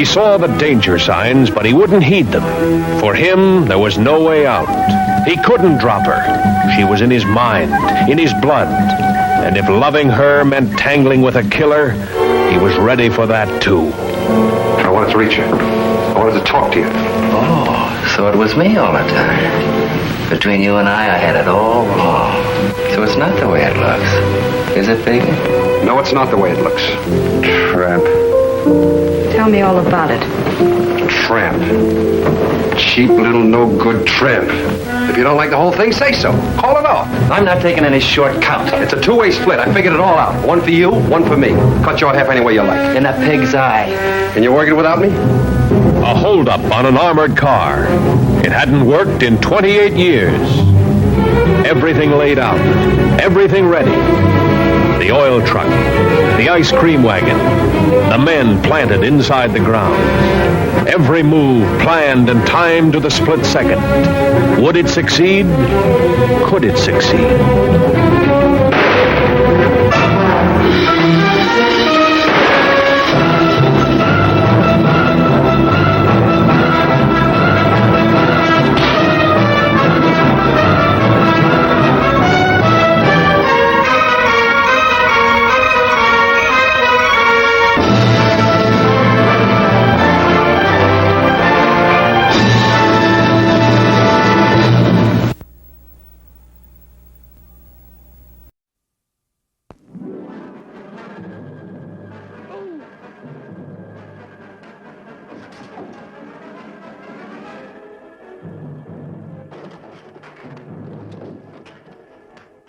He saw the danger signs, but he wouldn't heed them. For him, there was no way out. He couldn't drop her. She was in his mind, in his blood. And if loving her meant tangling with a killer, he was ready for that too. I wanted to reach you. I wanted to talk to you. Oh, so it was me all the time. Between you and I had it all wrong. So it's not the way it looks. Is it, baby? No, it's not the way it looks. Tramp. Tell me all about it. Tramp. Cheap little no-good tramp. If you don't like the whole thing, say so. Call it off. I'm not taking any shortcuts. It's a two-way split. I figured it all out. One for you, one for me. Cut your half any way you like. In a pig's eye. And you're working without me? A holdup on an armored car. It hadn't worked in 28 years. Everything laid out. Everything ready. The oil truck. The ice cream wagon. The men planted inside the ground. Every move planned and timed to the split second. Would it succeed? Could it succeed?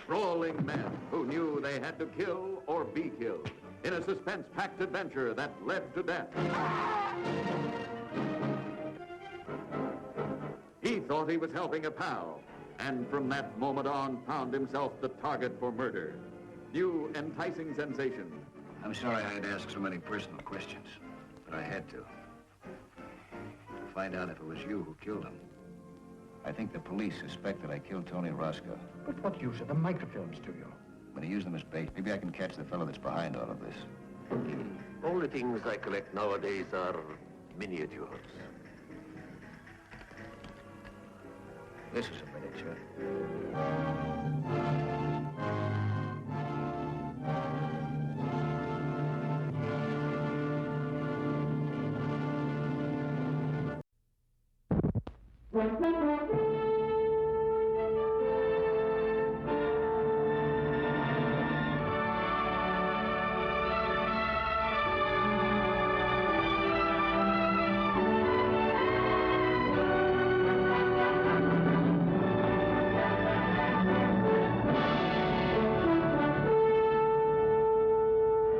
Brawling men who knew they had to kill or be killed in a suspense-packed adventure that led to death. He thought he was helping a pal, and from that moment on found himself the target for murder. New, enticing sensation. I'm sorry I had to ask so many personal questions, but I had to. Find out if it was you who killed him. I think the police suspect that I killed Tony Roscoe. But what use are the microfilms to you? When I use them as bait, maybe I can catch the fellow that's behind all of this. The only things I collect nowadays are miniatures. This is a miniature.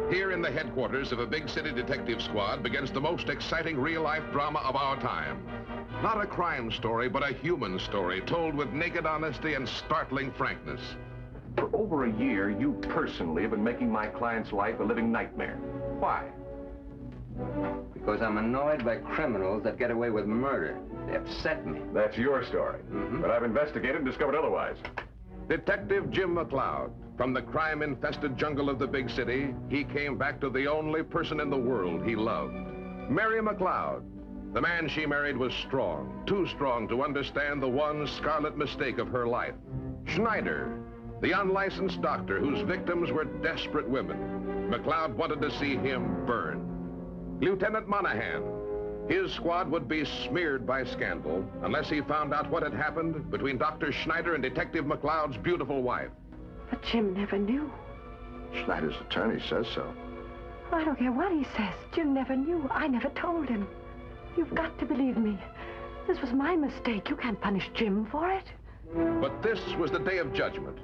Here in the headquarters of a big city detective squad begins the most exciting real-life drama of our time. Not a crime story, but a human story told with naked honesty and startling frankness. For over a year, you personally have been making my client's life a living nightmare. Why? Because I'm annoyed by criminals that get away with murder. They upset me. That's your story. But I've investigated and discovered otherwise. Detective Jim McLeod. From the crime-infested jungle of the big city, he came back to the only person in the world he loved. Mary McLeod. The man she married was strong, too strong to understand the one scarlet mistake of her life. Schneider, the unlicensed doctor whose victims were desperate women. McLeod wanted to see him burn. Lieutenant Monahan. His squad would be smeared by scandal unless he found out what had happened between Dr. Schneider and Detective McLeod's beautiful wife. But Jim never knew. Schneider's attorney says so. I don't care what he says. Jim never knew. I never told him. You've got to believe me. This was my mistake. You can't punish Jim for it. But this was the day of judgment,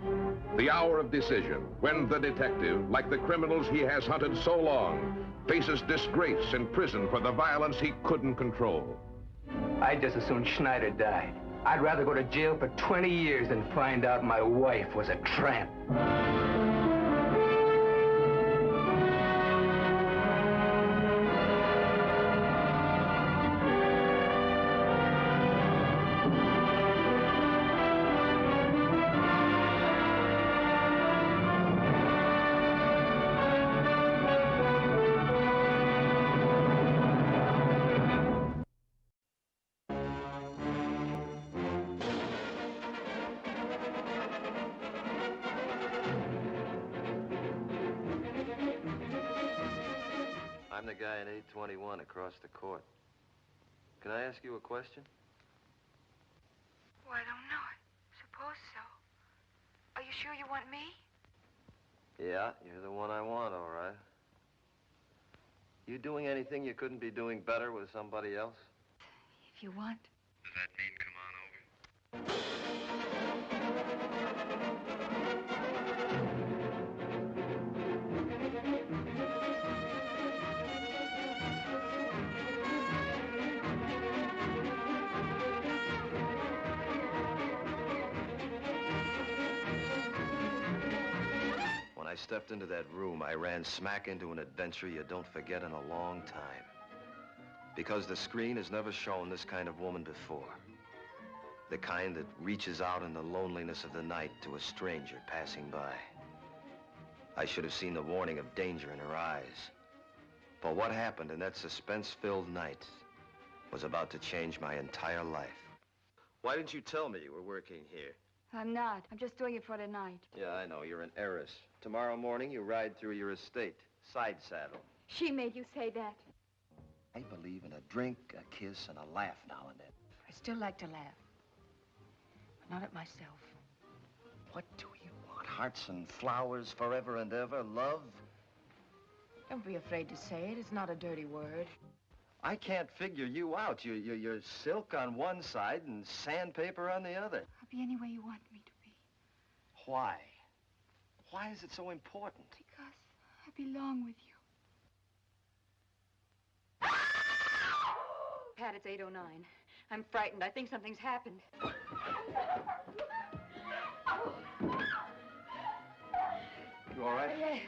the hour of decision, when the detective, like the criminals he has hunted so long, faces disgrace in prison for the violence he couldn't control. I'd just as soon Schneider died. I'd rather go to jail for 20 years than find out my wife was a tramp. a guy in 821 across the court. Can I ask you a question? Well, I don't know. I suppose so. Are you sure you want me? Yeah, you're the one I want, all right. You doing anything you couldn't be doing better with somebody else? If you want. Does that mean come on over? When I stepped into that room, I ran smack into an adventure you don't forget in a long time. Because the screen has never shown this kind of woman before. The kind that reaches out in the loneliness of the night to a stranger passing by. I should have seen the warning of danger in her eyes. But what happened in that suspense-filled night was about to change my entire life. Why didn't you tell me you were working here? I'm not. I'm just doing it for tonight. Yeah, I know. You're an heiress. Tomorrow morning, you ride through your estate. Side saddle. She made you say that. I believe in a drink, a kiss, and a laugh now and then. I still like to laugh. But not at myself. What do you want? Hearts and flowers forever and ever? Love? Don't be afraid to say it. It's not a dirty word. I can't figure you out. You're silk on one side and sandpaper on the other. I'll be any way you want me to be. Why? Why is it so important? Because I belong with you. Pat, it's 8:09. I'm frightened. I think something's happened. You all right? Yes.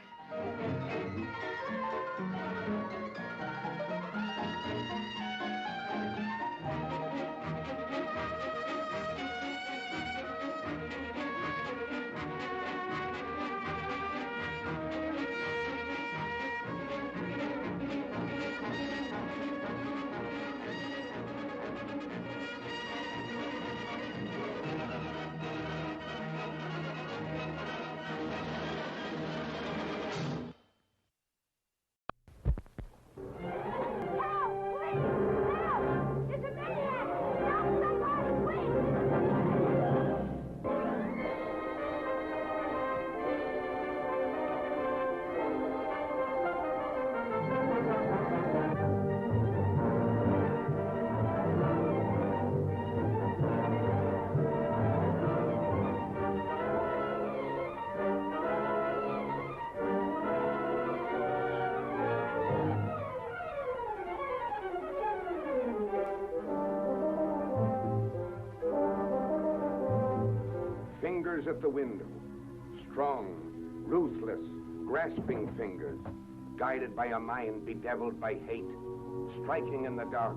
Fingers at the window. Strong, ruthless, grasping fingers, guided by a mind bedeviled by hate, striking in the dark,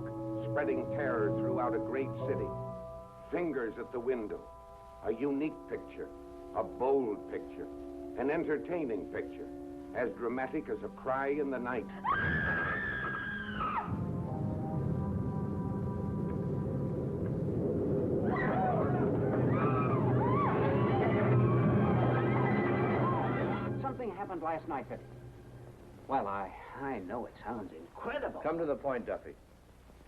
spreading terror throughout a great city. Fingers at the window. A unique picture, a bold picture, an entertaining picture, as dramatic as a cry in the night. Something happened last night, Fitty. Well, I know it sounds incredible. Come to the point, Duffy.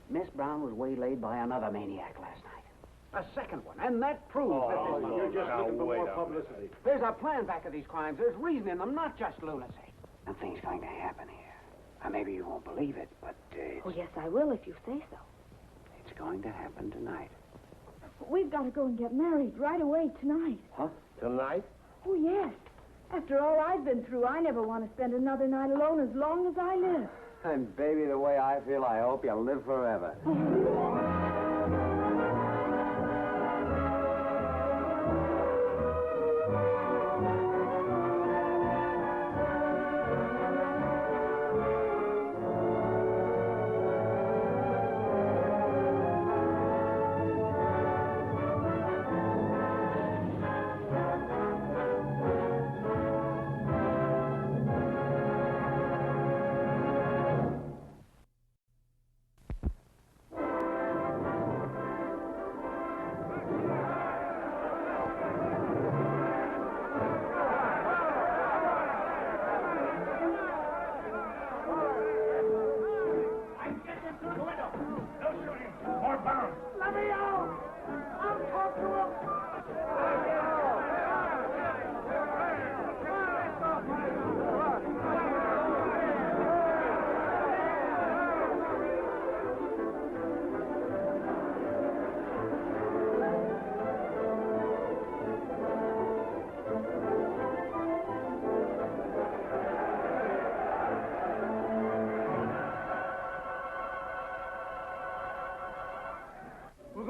Miss Brown was waylaid by another maniac last night. A second one, and that proves that this... You're just looking for more publicity. There's a plan back of these crimes. There's reason in them, not just lunacy. Something's going to happen here. Maybe you won't believe it, but Oh, yes, I will if you say so. it's going to happen tonight. We've got to go and get married right away tonight. Huh? Tonight? Oh, yes. After all I've been through, I never want to spend another night alone as long as I live. And baby, the way I feel, I hope you'll live forever.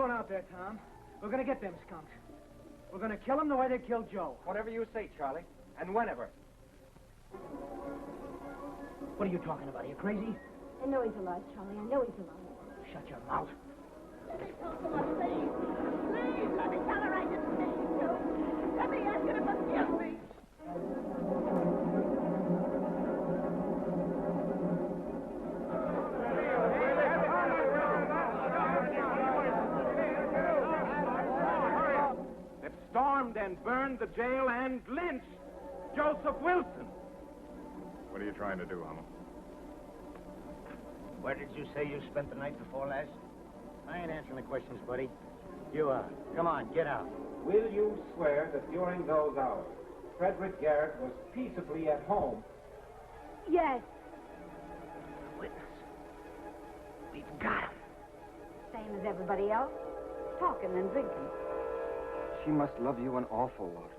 going out there, Tom. We're going to get them skunks. We're going to kill them the way they killed Joe. Whatever you say, Charlie. And whenever. What are you talking about? Are you crazy? I know he's alive, Charlie. I know he's alive. Shut your mouth. Please, let me tell her I didn't mean to. Let me ask her to forgive me. They've stormed and burned the jail and lynched Joseph Wilson. What are you trying to do, Hummel? Where did you say you spent the night before last? I ain't answering the questions, buddy. You are. Come on, get out. Will you swear that during those hours, Frederick Garrett was peaceably at home? Yes. Witness. We've got him. Same as everybody else. Talking and drinking. She must love you an awful lot.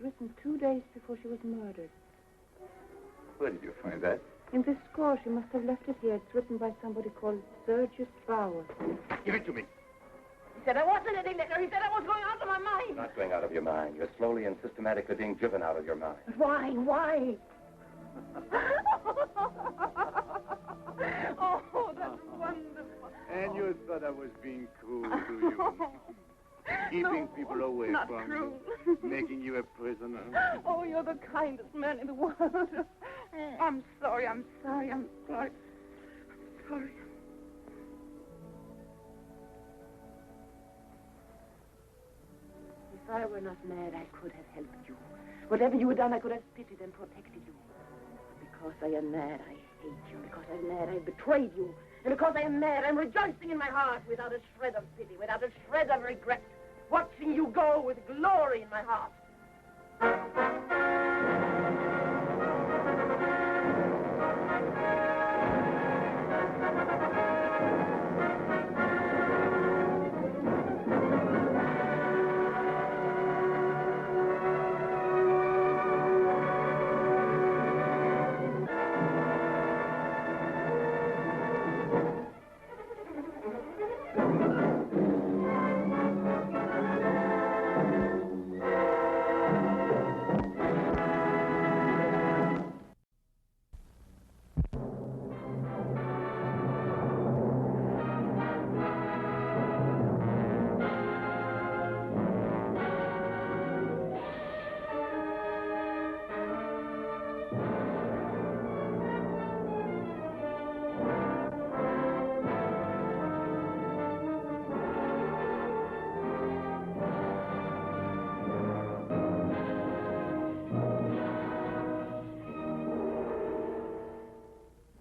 Written 2 days before she was murdered. Where did you find that? In this score, she must have left it here. It's written by somebody called Sergius Bauer. Give it to me. He said I wasn't any liquor. He said I was going out of my mind. Not going out of your mind. You're slowly and systematically being driven out of your mind. But why? Why? Oh, that's wonderful. And you thought I was being cruel to you. Keeping people away not from cruel. you. Making you a prisoner. Oh, you're the kindest man in the world. I'm sorry. I'm sorry. I'm sorry. I'm sorry. If I were not mad, I could have helped you. Whatever you had done, I could have pitied and protected you. But because I am mad, I hate you. Because I'm mad, I betrayed you. And because I am mad, I'm rejoicing in my heart without a shred of pity, without a shred of regret. Watching you go with glory in my heart.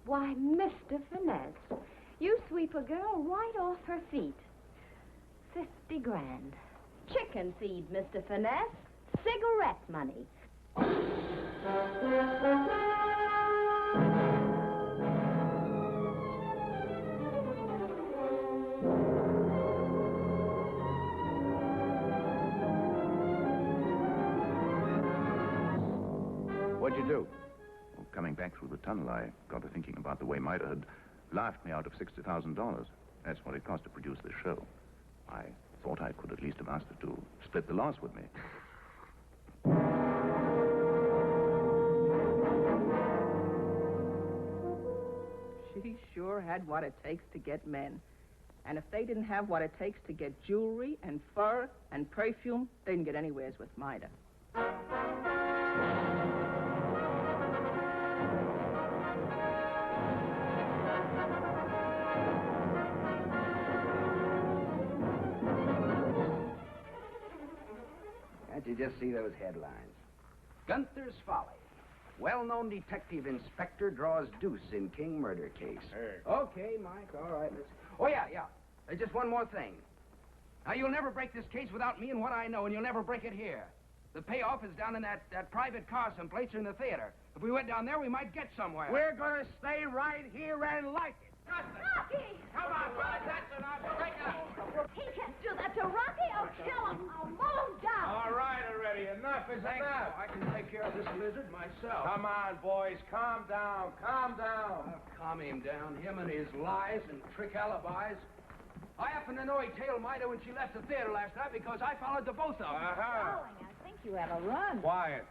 Why, Mr. Finesse, you sweep a girl right off her feet. 50 grand. Chicken feed, Mr. Finesse. Cigarette money. What'd you do? Well, coming back through the tunnel, I got to thinking about the way Maida had laughed me out of $60,000. That's what it cost to produce the show. I thought I could at least have asked her to split the loss with me. She sure had what it takes to get men. And if they didn't have what it takes to get jewelry and fur and perfume, they didn't get anywheres with Maida. you just see those headlines? Gunther's Folly. Well-known detective inspector draws deuce in King murder case. Hey. Okay, Mike, all right, let's... Oh, yeah. Just one more thing. Now, you'll never break this case without me and what I know, and you'll never break it here. The payoff is down in that private car someplace or in the theater. If we went down there, we might get somewhere. We're gonna stay right here and like it. Rocky! Come on, fellas, that's enough. Break it up. He can't do that to Rocky. I'll kill him. I'll mow him down. All right already. Enough is Thanks. enough. I can take care of this lizard myself. Come on, boys. Calm down. Calm down. I'll calm him down, him and his lies and trick alibis. I happen to know he tailed Mida when she left the theater last night because I followed the both of them. Uh-huh. Darling, I think you had a run. Quiet.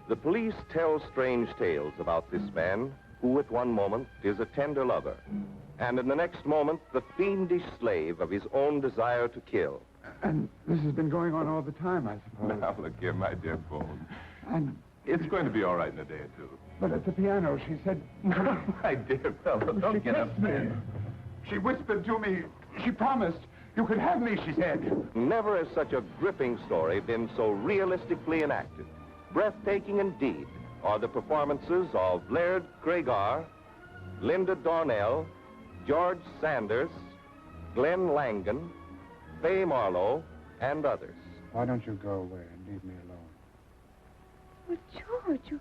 The police tell strange tales about this man, who at one moment is a tender lover, and in the next moment the fiendish slave of his own desire to kill. And this has been going on all the time, I suppose. Now, look here, my dear Bones. And It's going to be all right in a day or two. but at the piano, she said... My dear fellow, don't she get kissed me. upset. She whispered to me. She promised. You could have me, she said. Never has such a gripping story been so realistically enacted. Breathtaking indeed are the performances of Harriet Craig, Linda Dornell, George Sanders, Glenn Langan, Fay Marlowe, and others. Why don't you go away and leave me alone? Well, George, you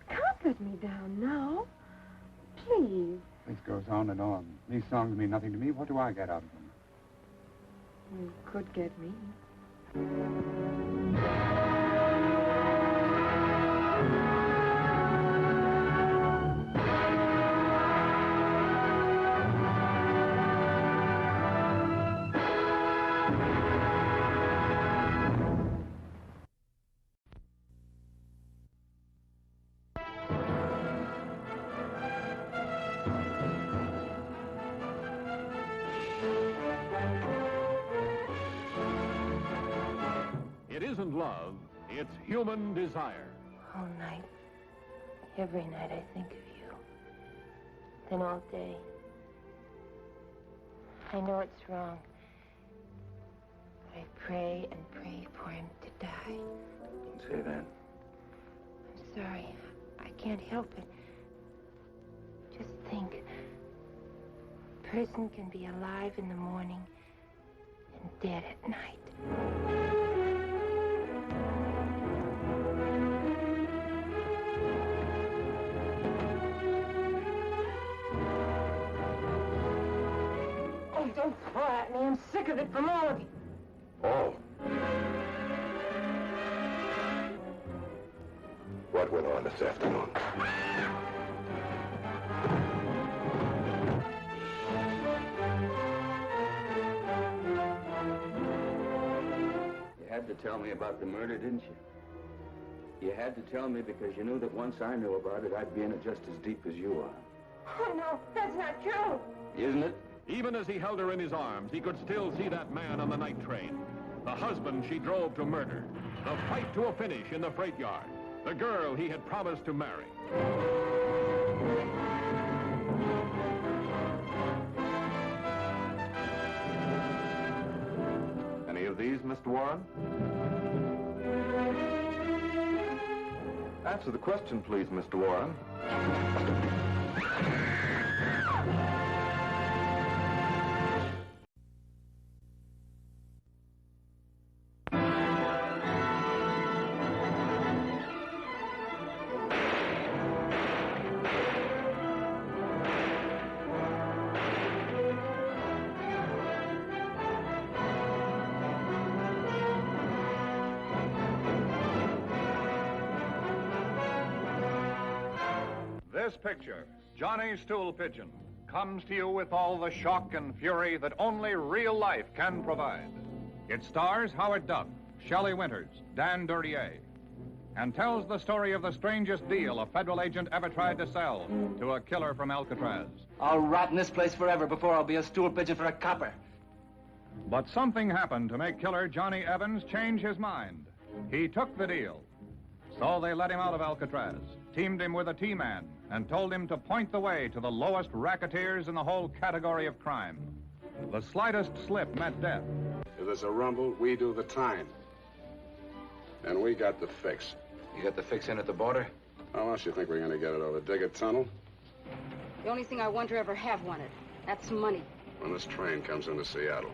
can't let me down now. Please. This goes on and on. These songs mean nothing to me. What do I get out of them? You could get me. It isn't love, it's human desire. All night. Every night I think of you. Then all day. I know it's wrong. But I pray and pray for him to die. Don't say that. I'm sorry. I can't help it. Just think. A person can be alive in the morning and dead at night. Oh, don't throw at me. I'm sick of it from all of you. Oh. What went on this afternoon? You had to tell me about the murder, didn't you? You had to tell me because you knew that once I knew about it, I'd be in it just as deep as you are. Oh, no, that's not true. Isn't it? Even as he held her in his arms, he could still see that man on the night train. The husband she drove to murder. The fight to a finish in the freight yard. The girl he had promised to marry. Any of these, Mr. Warren? Answer the question, please, Mr. Warren. This picture, Johnny Stool Pigeon, comes to you with all the shock and fury that only real life can provide. It stars Howard Duff, Shelley Winters, Dan Duryea, and tells the story of the strangest deal a federal agent ever tried to sell to a killer from Alcatraz. I'll rot in this place forever before I'll be a stool pigeon for a copper. But something happened to make killer Johnny Evans change his mind. He took the deal. So they let him out of Alcatraz, teamed him with a T-man, and told him to point the way to the lowest racketeers in the whole category of crime. The slightest slip meant death. If there's a rumble, we do the time. And we got the fix. You got the fix in at the border? How else you think we're going to get it over? Dig a tunnel? The only thing I want to ever have wanted. That's money. When this train comes into Seattle,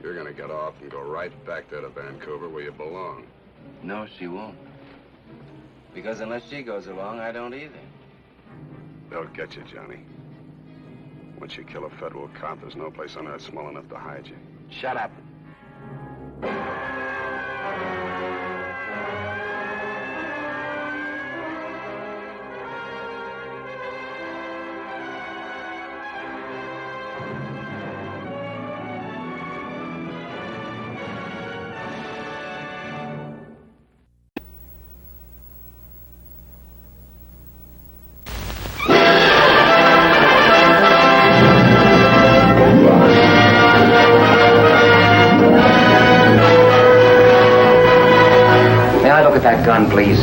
you're going to get off and go right back there to Vancouver where you belong. No, she won't. Because unless she goes along, I don't either. They'll get you, Johnny. Once you kill a federal cop, there's no place on earth small enough to hide you. Shut up. That gun, please.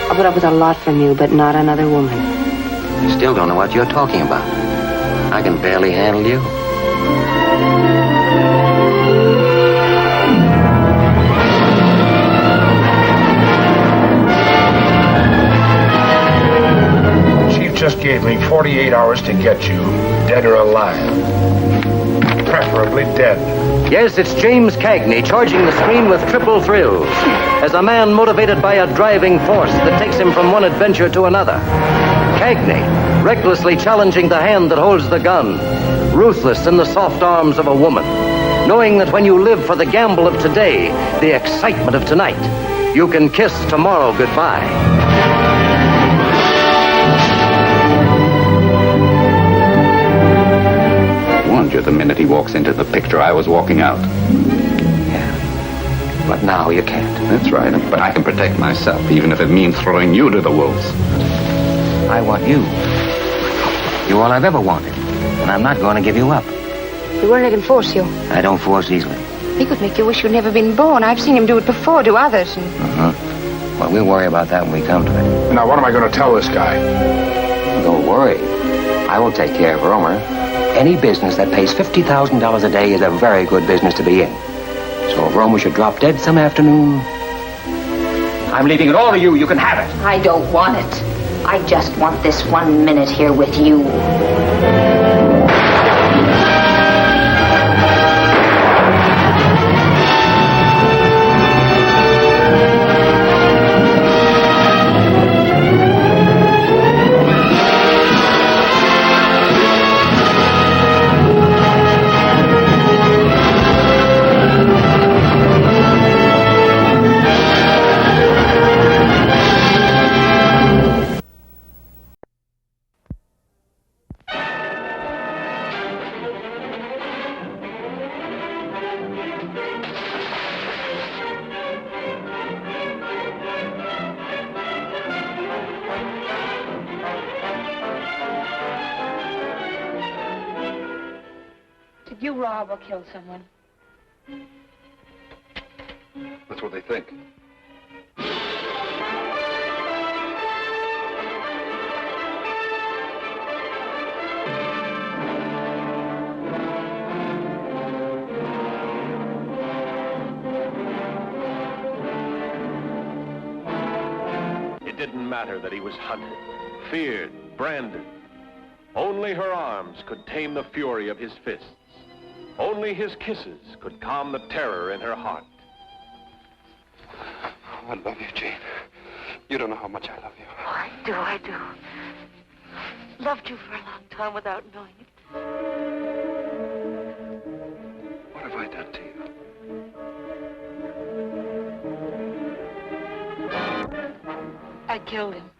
I'll put up with a lot from you, but not another woman. You still don't know what you're talking about. I can barely handle you. Just gave me 48 hours to get you, dead or alive. Preferably dead. Yes, it's James Cagney charging the screen with triple thrills as a man motivated by a driving force that takes him from one adventure to another. Cagney, recklessly challenging the hand that holds the gun, ruthless in the soft arms of a woman, knowing that when you live for the gamble of today, the excitement of tonight, you can kiss tomorrow goodbye. You the minute he walks into the picture, I was walking out. Yeah. But now you can't. That's right. But I can protect myself, even if it means throwing you to the wolves. I want you. You're all I've ever wanted. And I'm not going to give you up. We won't let him force you. I don't force easily. He could make you wish you'd never been born. I've seen him do it before to others. Well, we'll worry about that when we come to it. Now, what am I going to tell this guy? Don't worry. I will take care of Romer. Any business that pays $50,000 a day is a very good business to be in. So if Roma should drop dead some afternoon, I'm leaving it all to you. You can have it. I don't want it. I just want this 1 minute here with you. Did you rob or kill someone? That's what they think. It didn't matter that he was hunted, feared, branded. Only her arms could tame the fury of his fists. Only his kisses could calm the terror in her heart. I love you, Jane. You don't know how much I love you. Oh, I do. Loved you for a long time without knowing it. that to you. I killed him.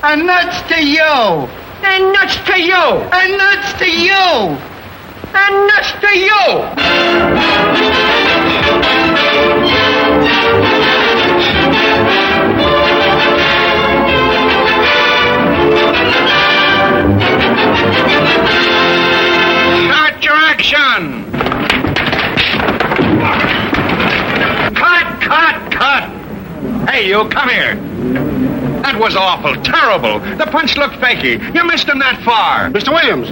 And nuts to you. And nuts to you. And nuts to you. And nuts to you. Start your action. Cut. Hey, you, come here. That was awful, terrible. The punch looked fakey. You missed him that far. Mr. Williams,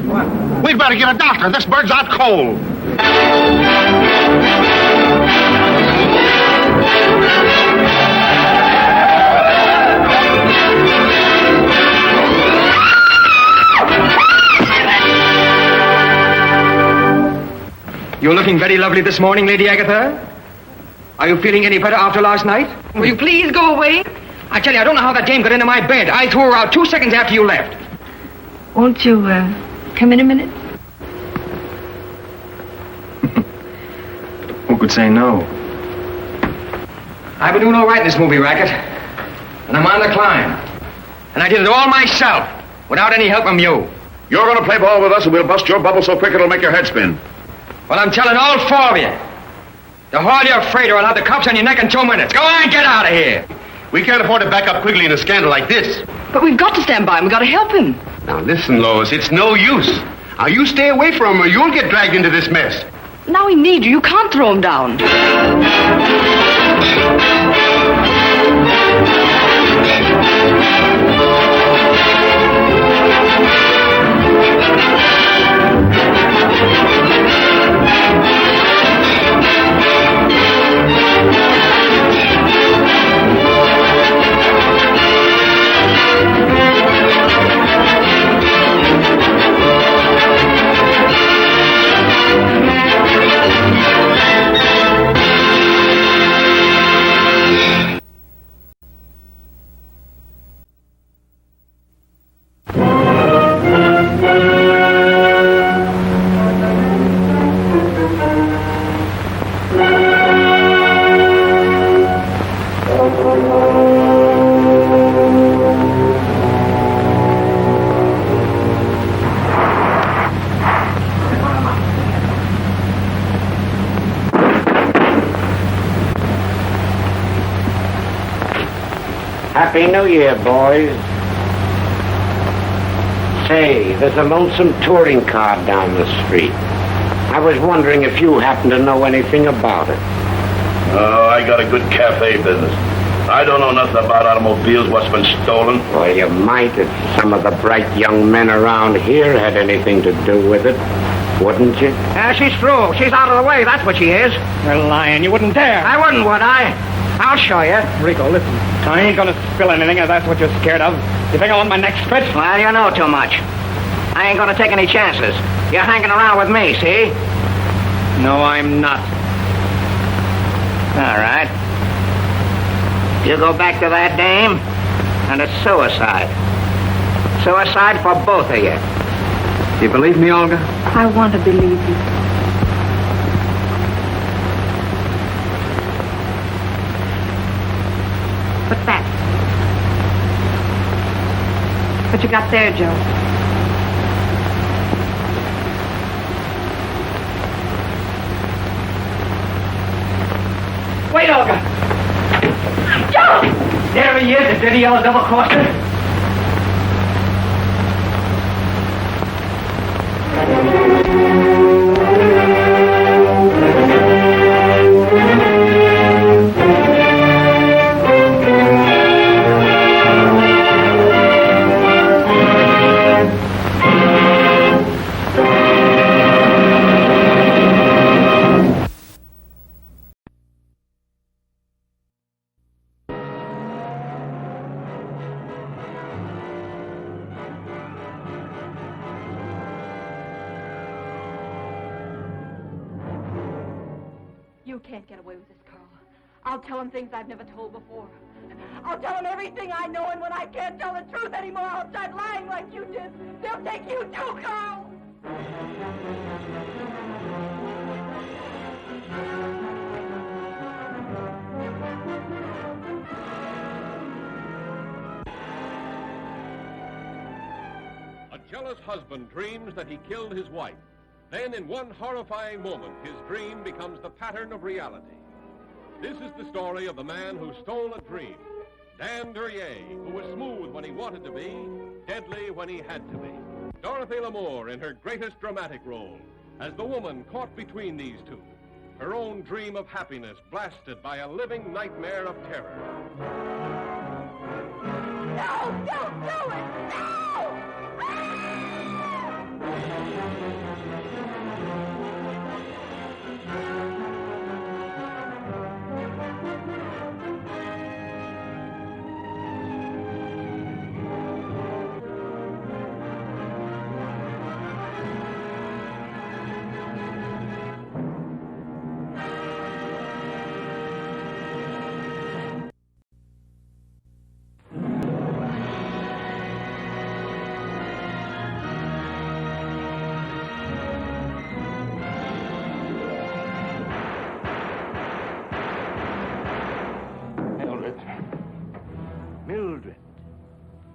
we'd better get a doctor. This bird's out cold. You're looking very lovely this morning, Lady Agatha. Are you feeling any better after last night? Will you please go away? I tell you, I don't know how that dame got into my bed. I threw her out 2 seconds after you left. Won't you, come in a minute? Who could say no? I've been doing all right in this movie racket. And I'm on the climb. And I did it all myself, without any help from you. You're going to play ball with us and we'll bust your bubble so quick it'll make your head spin. Well, I'm telling all 4 of you. To haul your freighter, I'll have the cops on your neck in 2 minutes. Go on, get out of here. We can't afford to back up quickly in a scandal like this. But we've got to stand by him. We've got to help him. Now, listen, Lois, it's no use. Now, you stay away from him or you'll get dragged into this mess. Now we need you. You can't throw him down. Happy New Year, boys. Say, there's a lonesome touring car down the street. I was wondering if you happen to know anything about it. Oh, I got a good cafe business. I don't know nothing about automobiles, what's been stolen. Well, you might if some of the bright young men around here had anything to do with it, wouldn't you? She's through. She's out of the way. That's what she is. You're lying. You wouldn't dare. I wouldn't, would I? I'll show you. Rico, listen. I ain't gonna spill anything if that's what you're scared of. You think I want my neck split? Well, you know too much. I ain't gonna take any chances. You're hanging around with me, see? No, I'm not. All right. You go back to that dame, and it's suicide. Suicide for both of you. You believe me, Olga? I want to believe you. What's that? What you got there, Joe? Wait, Olga! Joe! There he is, the dirty old double-crosser. You can't get away with this, Carl. I'll tell him things I've never told before. I'll tell him everything I know, and when I can't tell the truth anymore, I'll start lying like you did. They'll take you too, Carl! A jealous husband dreams that he killed his wife. Then, in one horrifying moment, his dream becomes the pattern of reality. This is the story of the man who stole a dream. Dan Duryea, who was smooth when he wanted to be, deadly when he had to be. Dorothy Lamour in her greatest dramatic role as the woman caught between these two. Her own dream of happiness blasted by a living nightmare of terror. No! Don't do it! No!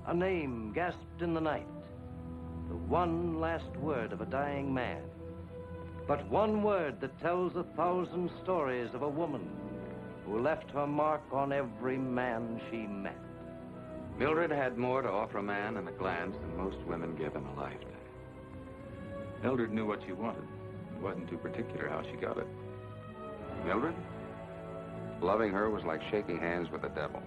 A name gasped in the night. The one last word of a dying man. But one word that tells 1,000 stories of a woman who left her mark on every man she met. Mildred had more to offer a man in a glance than most women give in a lifetime. Mildred knew what she wanted. It wasn't too particular how she got it. Mildred? Loving her was like shaking hands with the devil.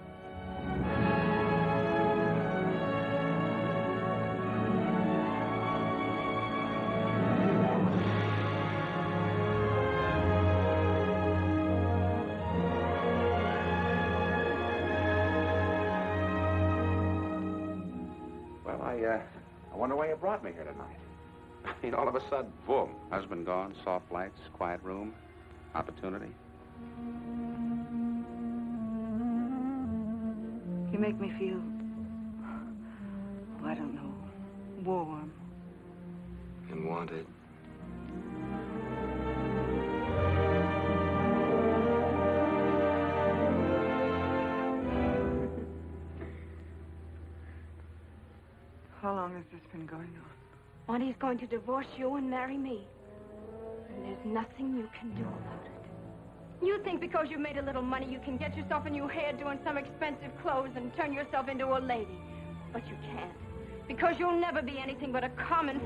I wonder why you brought me here tonight. I mean, all of a sudden, boom, husband gone, soft lights, quiet room, opportunity. You make me feel, I don't know, warm. And wanted. How long has this been going on? Monty's going to divorce you and marry me. And there's nothing you can do about it. You think because you've made a little money, you can get yourself a new hairdo and some expensive clothes and turn yourself into a lady. But you can't. Because you'll never be anything but a common...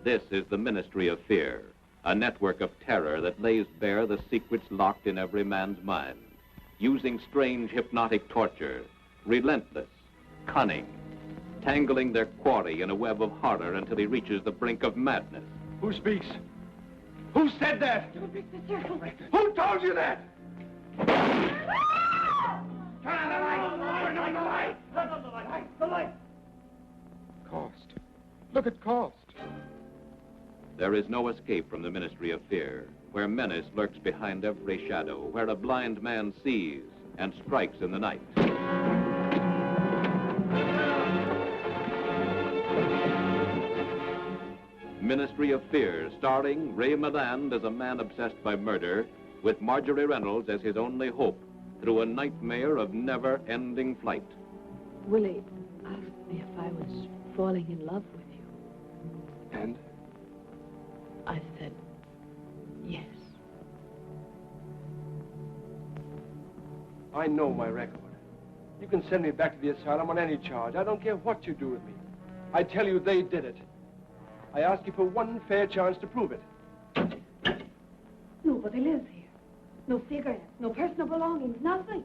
This is the Ministry of Fear, a network of terror that lays bare the secrets locked in every man's mind, using strange hypnotic torture, relentless, cunning, tangling their quarry in a web of horror until he reaches the brink of madness. Who speaks? Who said that? Don't break the circle. Who told you that? Turn on the light! Turn on the light! Turn on the light! The light! Cost. Look at cost. There is no escape from the Ministry of Fear, where menace lurks behind every shadow, where a blind man sees and strikes in the night. Ministry of Fear, starring Ray Milland as a man obsessed by murder, with Marjorie Reynolds as his only hope, through a nightmare of never-ending flight. Willie asked me if I was falling in love with you. And? I said, yes. I know my record. You can send me back to the asylum on any charge. I don't care what you do with me. I tell you they did it. I ask you for one fair chance to prove it. No, but Nobody lives here. No cigarettes, no personal belongings, nothing.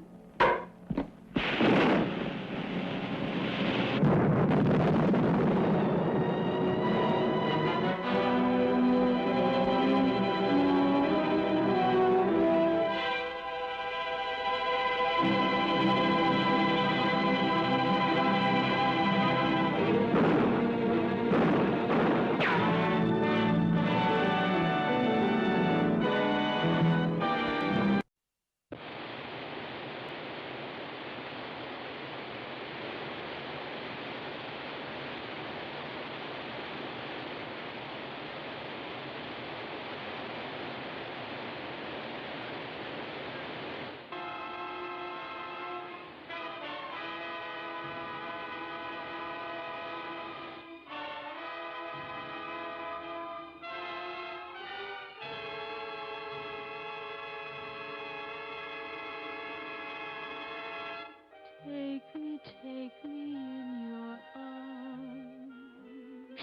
Take me in your arms.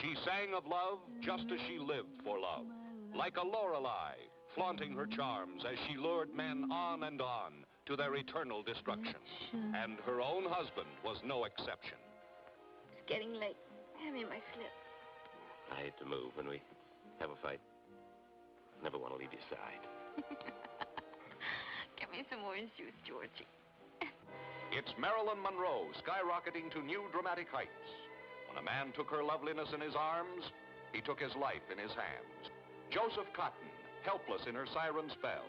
She sang of love just as she lived for love, like a Lorelei, flaunting her charms as she lured men on and on to their eternal destruction. And her own husband was no exception. It's getting late. Hand me my slip. I hate to move when we have a fight. Never want to leave your side. Give me some orange juice, Georgie. It's Marilyn Monroe skyrocketing to new dramatic heights. When a man took her loveliness in his arms, he took his life in his hands. Joseph Cotton, helpless in her siren spell.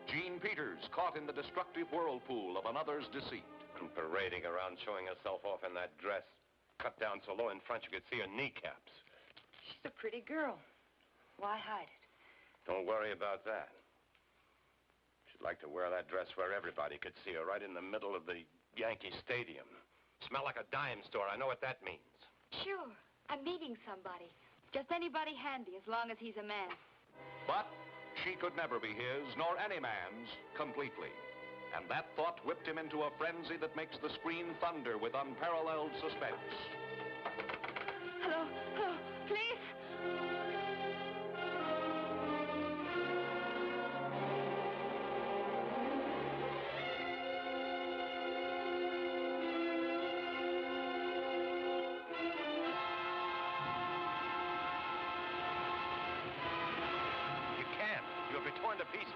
Jean Peters, caught in the destructive whirlpool of another's deceit. And parading around, showing herself off in that dress. Cut down so low in front you could see her kneecaps. She's a pretty girl. Why hide it? Don't worry about that. She'd like to wear that dress where everybody could see her, right in the middle of the Yankee Stadium. Smell like a dime store. I know what that means. Sure. I'm meeting somebody. Just anybody handy, as long as he's a man. But she could never be his, nor any man's, completely. And that thought whipped him into a frenzy that makes the screen thunder with unparalleled suspense. Hello, please. You'll be torn to pieces.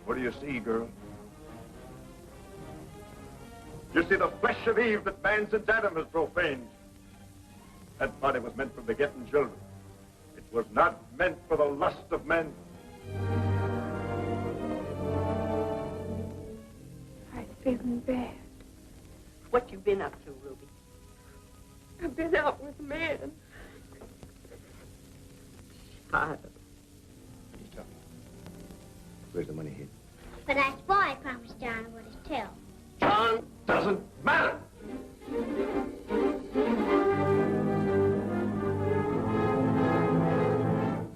What do you see, girl? You see the flesh of Eve that man since Adam has profaned. That body was meant for begetting children. It was not meant for the lust of men. I'm feeling bad. What you been up to, Ruby? I've been out with men. What are you talking? Where's the money hid? But I swore I promised John I wouldn't tell. John doesn't matter.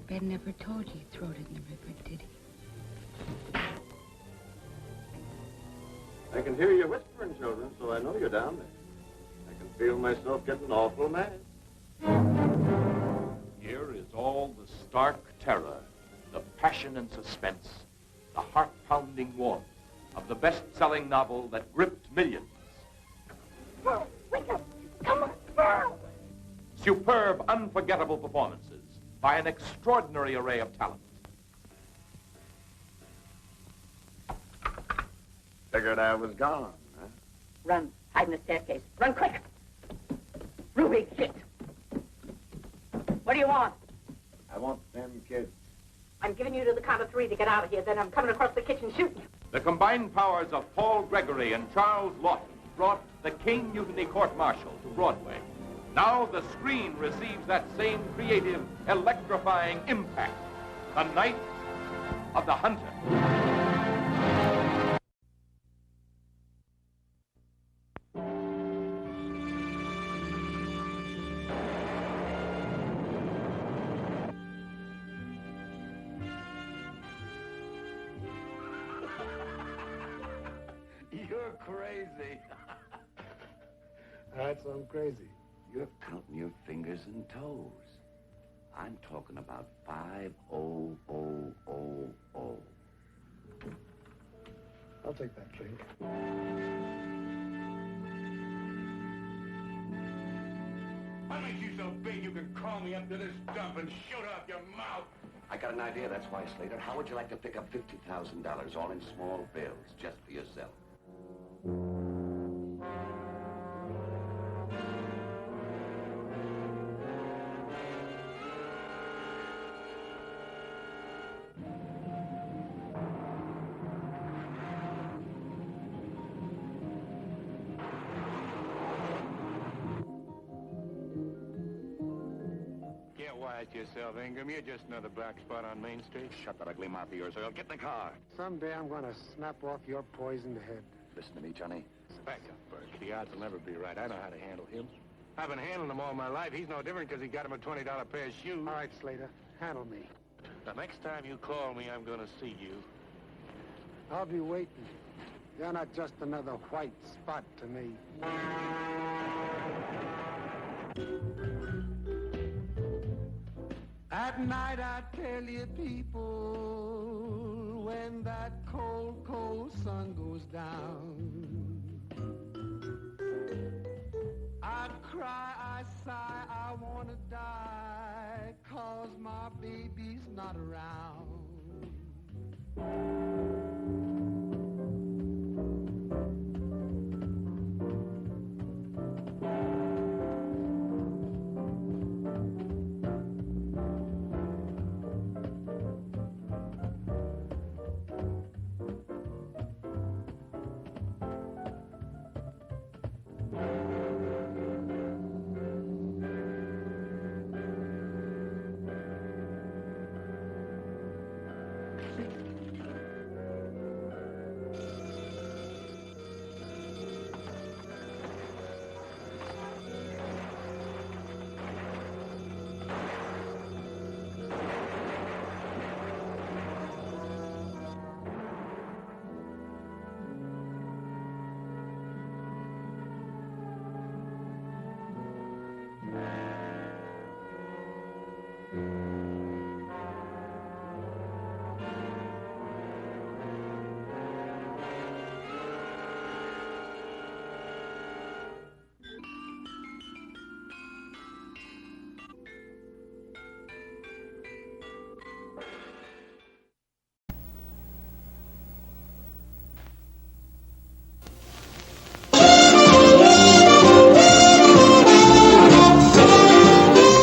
Ben never told you he threw it in the river, did he? I can hear you whispering, children, so I know you're down there. I can feel myself getting awful mad. Here is all the stark terror, the passion and suspense, the heart-pounding warmth of the best-selling novel that gripped millions. Oh, wake up! Superb, unforgettable performances by an extraordinary array of talent. Figured I was gone, huh? Run. Hide in the staircase. Run quick. Ruby, shit. What do you want? I want them kids. I'm giving you to the count of 3 to get out of here. Then I'm coming across the kitchen shooting you. The combined powers of Paul Gregory and Charles Lawton brought the King Mutiny Court-Martial to Broadway. Now the screen receives that same creative, electrifying impact. The Night of the Hunter. You're crazy. That's so crazy. You're counting your fingers and toes. I'm talking about 50000. I'll take that drink. What makes you so big you can call me up to this dump and shoot off your mouth? I got an idea, that's why, Slater. How would you like to pick up $50,000, all in small bills, just for yourself? Yourself, Ingram. You're just another black spot on Main Street. Shut that ugly mouth of yours, or I'll get in the car. Someday I'm going to snap off your poisoned head. Listen to me, Johnny. Back up, Burke. The odds will never be right. I know how to handle him. I've been handling him all my life. He's no different because he got him a $20 pair of shoes. All right, Slater. Handle me. The next time you call me, I'm going to see you. I'll be waiting. You're not just another white spot to me. At night I tell you people, when that cold, cold sun goes down, I cry, I sigh, I wanna die, 'cause my baby's not around.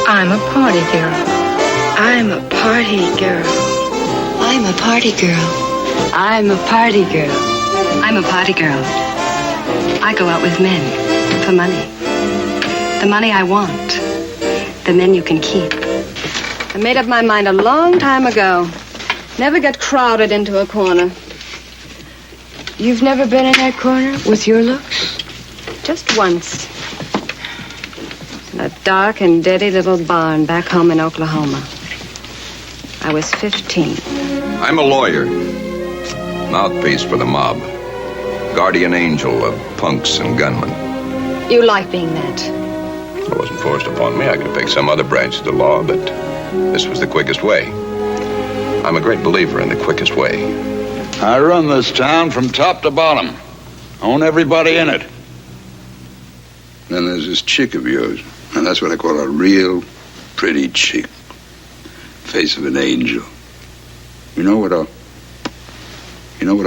I'm a party girl. I'm a party girl. I'm a party girl. I'm a party girl. I'm a party girl. I go out with men for money. The money I want. The men you can keep. I made up my mind a long time ago. Never get crowded into a corner. You've never been in that corner with your looks? Just once. In a dark and dirty little barn back home in Oklahoma. I was 15. I'm a lawyer. Mouthpiece for the mob. Guardian angel of punks and gunmen. You like being that? It wasn't forced upon me. I could have picked some other branch of the law, but this was the quickest way. I'm a great believer in the quickest way. I run this town from top to bottom. Own everybody in it. Then there's this chick of yours. And that's what I call a real pretty chick. Face of an angel. You know what a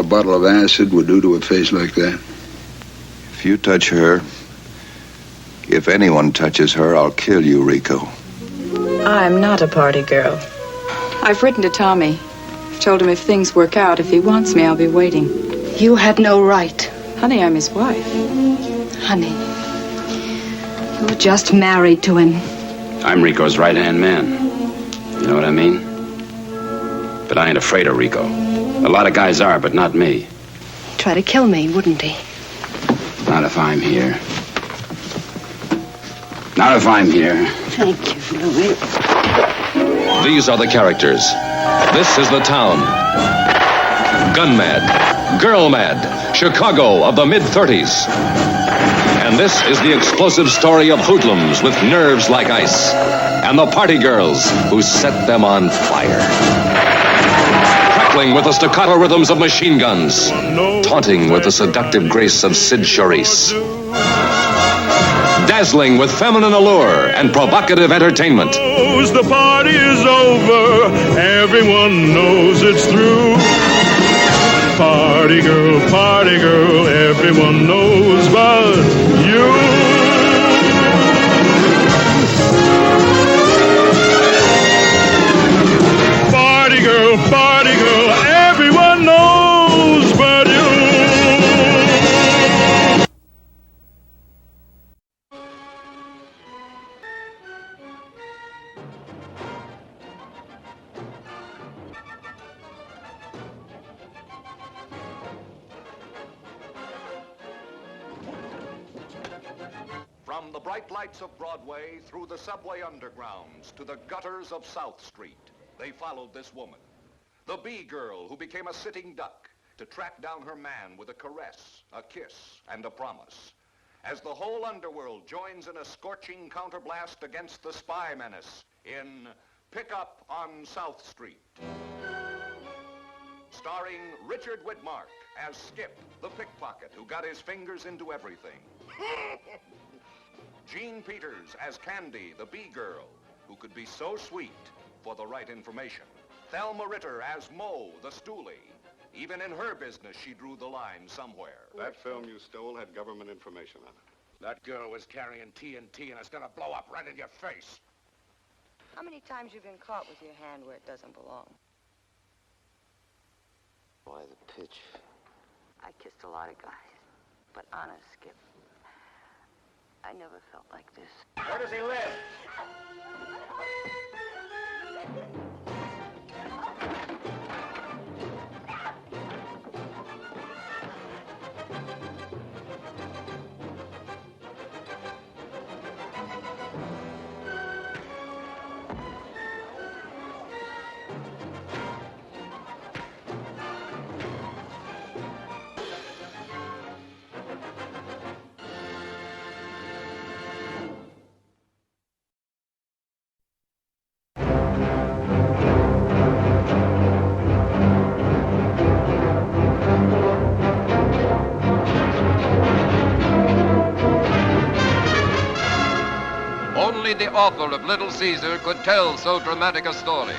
bottle of acid would do to a face like that? If you touch her, if anyone touches her, I'll kill you, Rico. I'm not a party girl. I've written to Tommy. I've told him if things work out, if he wants me, I'll be waiting. You had no right. Honey, I'm his wife. Honey, you're just married to him. I'm Rico's right-hand man. You know what I mean? But I ain't afraid of Rico. A lot of guys are, but not me. He'd try to kill me, wouldn't he? Not if I'm here. Not if I'm here. Thank you, Louis. These are the characters. This is the town. Gun mad, girl mad, Chicago of the mid-30s. And this is the explosive story of hoodlums with nerves like ice, and the party girls who set them on fire. Crackling with the staccato rhythms of machine guns, taunting with the seductive grace of Sid Charisse. Dazzling with feminine allure and provocative entertainment. The party is over, everyone knows it's through. Party girl, everyone knows but you. Party girl, everyone knows but you. From the bright lights of Broadway, through the subway undergrounds, to the gutters of South Street, they followed this woman, the bee-girl who became a sitting duck, to track down her man with a caress, a kiss, and a promise. As the whole underworld joins in a scorching counterblast against the spy menace in Pickup on South Street. Starring Richard Widmark as Skip, the pickpocket who got his fingers into everything. Jean Peters as Candy, the bee-girl, who could be so sweet for the right information. Thelma Ritter as Mo, the stoolie. Even in her business, she drew the line somewhere. That film you stole had government information on it. That girl was carrying TNT and it's gonna blow up right in your face. How many times you've been caught with your hand where it doesn't belong? Why, the pitch. I kissed a lot of guys, but honest, Skip, I never felt like this. Where does he live? Only the author of Little Caesar could tell so dramatic a story.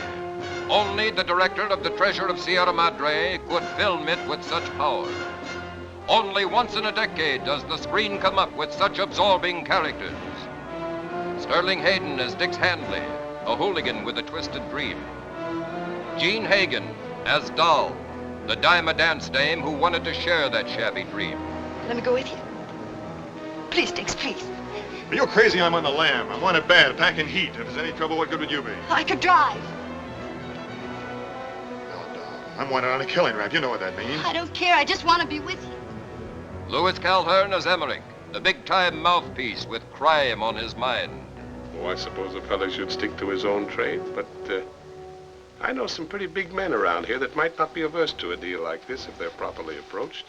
Only the director of The Treasure of Sierra Madre could film it with such power. Only once in a decade does the screen come up with such absorbing characters. Sterling Hayden as Dix Handley, a hooligan with a twisted dream. Jean Hagen as Doll, the dime-a-dance dame who wanted to share that shabby dream. Let me go with you. Please, Dix, please. You're crazy, I'm on the lam. I'm wanted bad, packing heat. If there's any trouble, what good would you be? I could drive. I'm wanted on a killing rap. You know what that means. I don't care. I just want to be with you. Louis Calhern as Emmerich, the big-time mouthpiece with crime on his mind. Oh, I suppose a fellow should stick to his own trade, but I know some pretty big men around here that might not be averse to a deal like this if they're properly approached.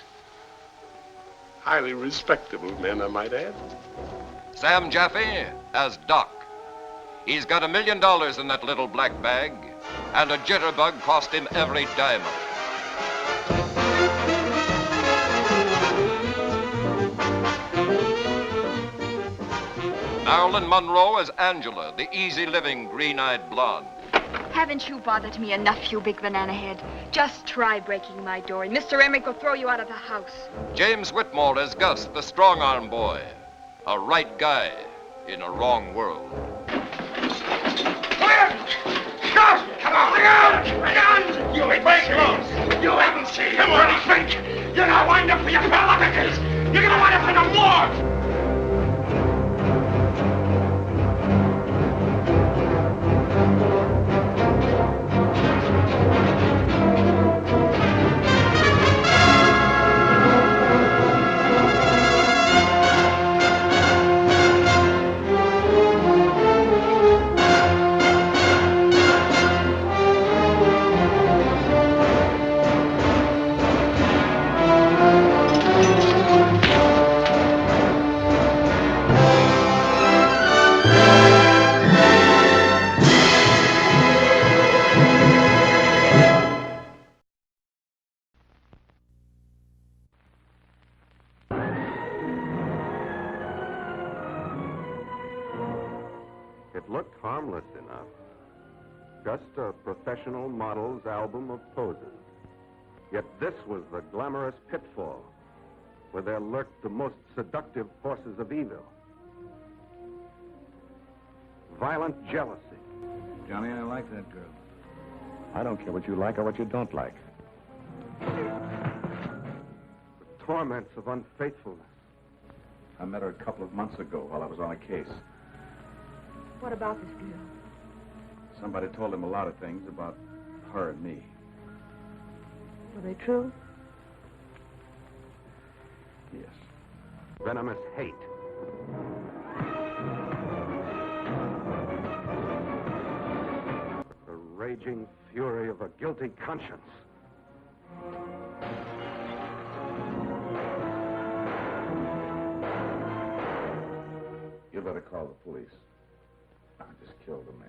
Highly respectable men, I might add. Sam Jaffe as Doc. He's got $1 million in that little black bag, and a jitterbug cost him every dime of it. Marilyn Monroe as Angela, the easy-living, green-eyed blonde. Haven't you bothered me enough, you big banana head? Just try breaking my door, and Mr. Emmerich will throw you out of the house. James Whitmore as Gus, the strong-arm boy. A right guy in a wrong world. Gus! Come on! Bring on! You break loose! You haven't seen him or anything! You're gonna wind up for your prerogatives! You're gonna wind up in the morgue! It looked harmless enough. Just a professional model's album of poses. Yet this was the glamorous pitfall, where there lurked the most seductive forces of evil. Violent jealousy. Johnny, I like that girl. I don't care what you like or what you don't like. The torments of unfaithfulness. I met her a couple of months ago while I was on a case. What about this girl? Somebody told him a lot of things about her and me. Were they true? Yes. Venomous hate. The raging fury of a guilty conscience. You better call the police. I just killed a man.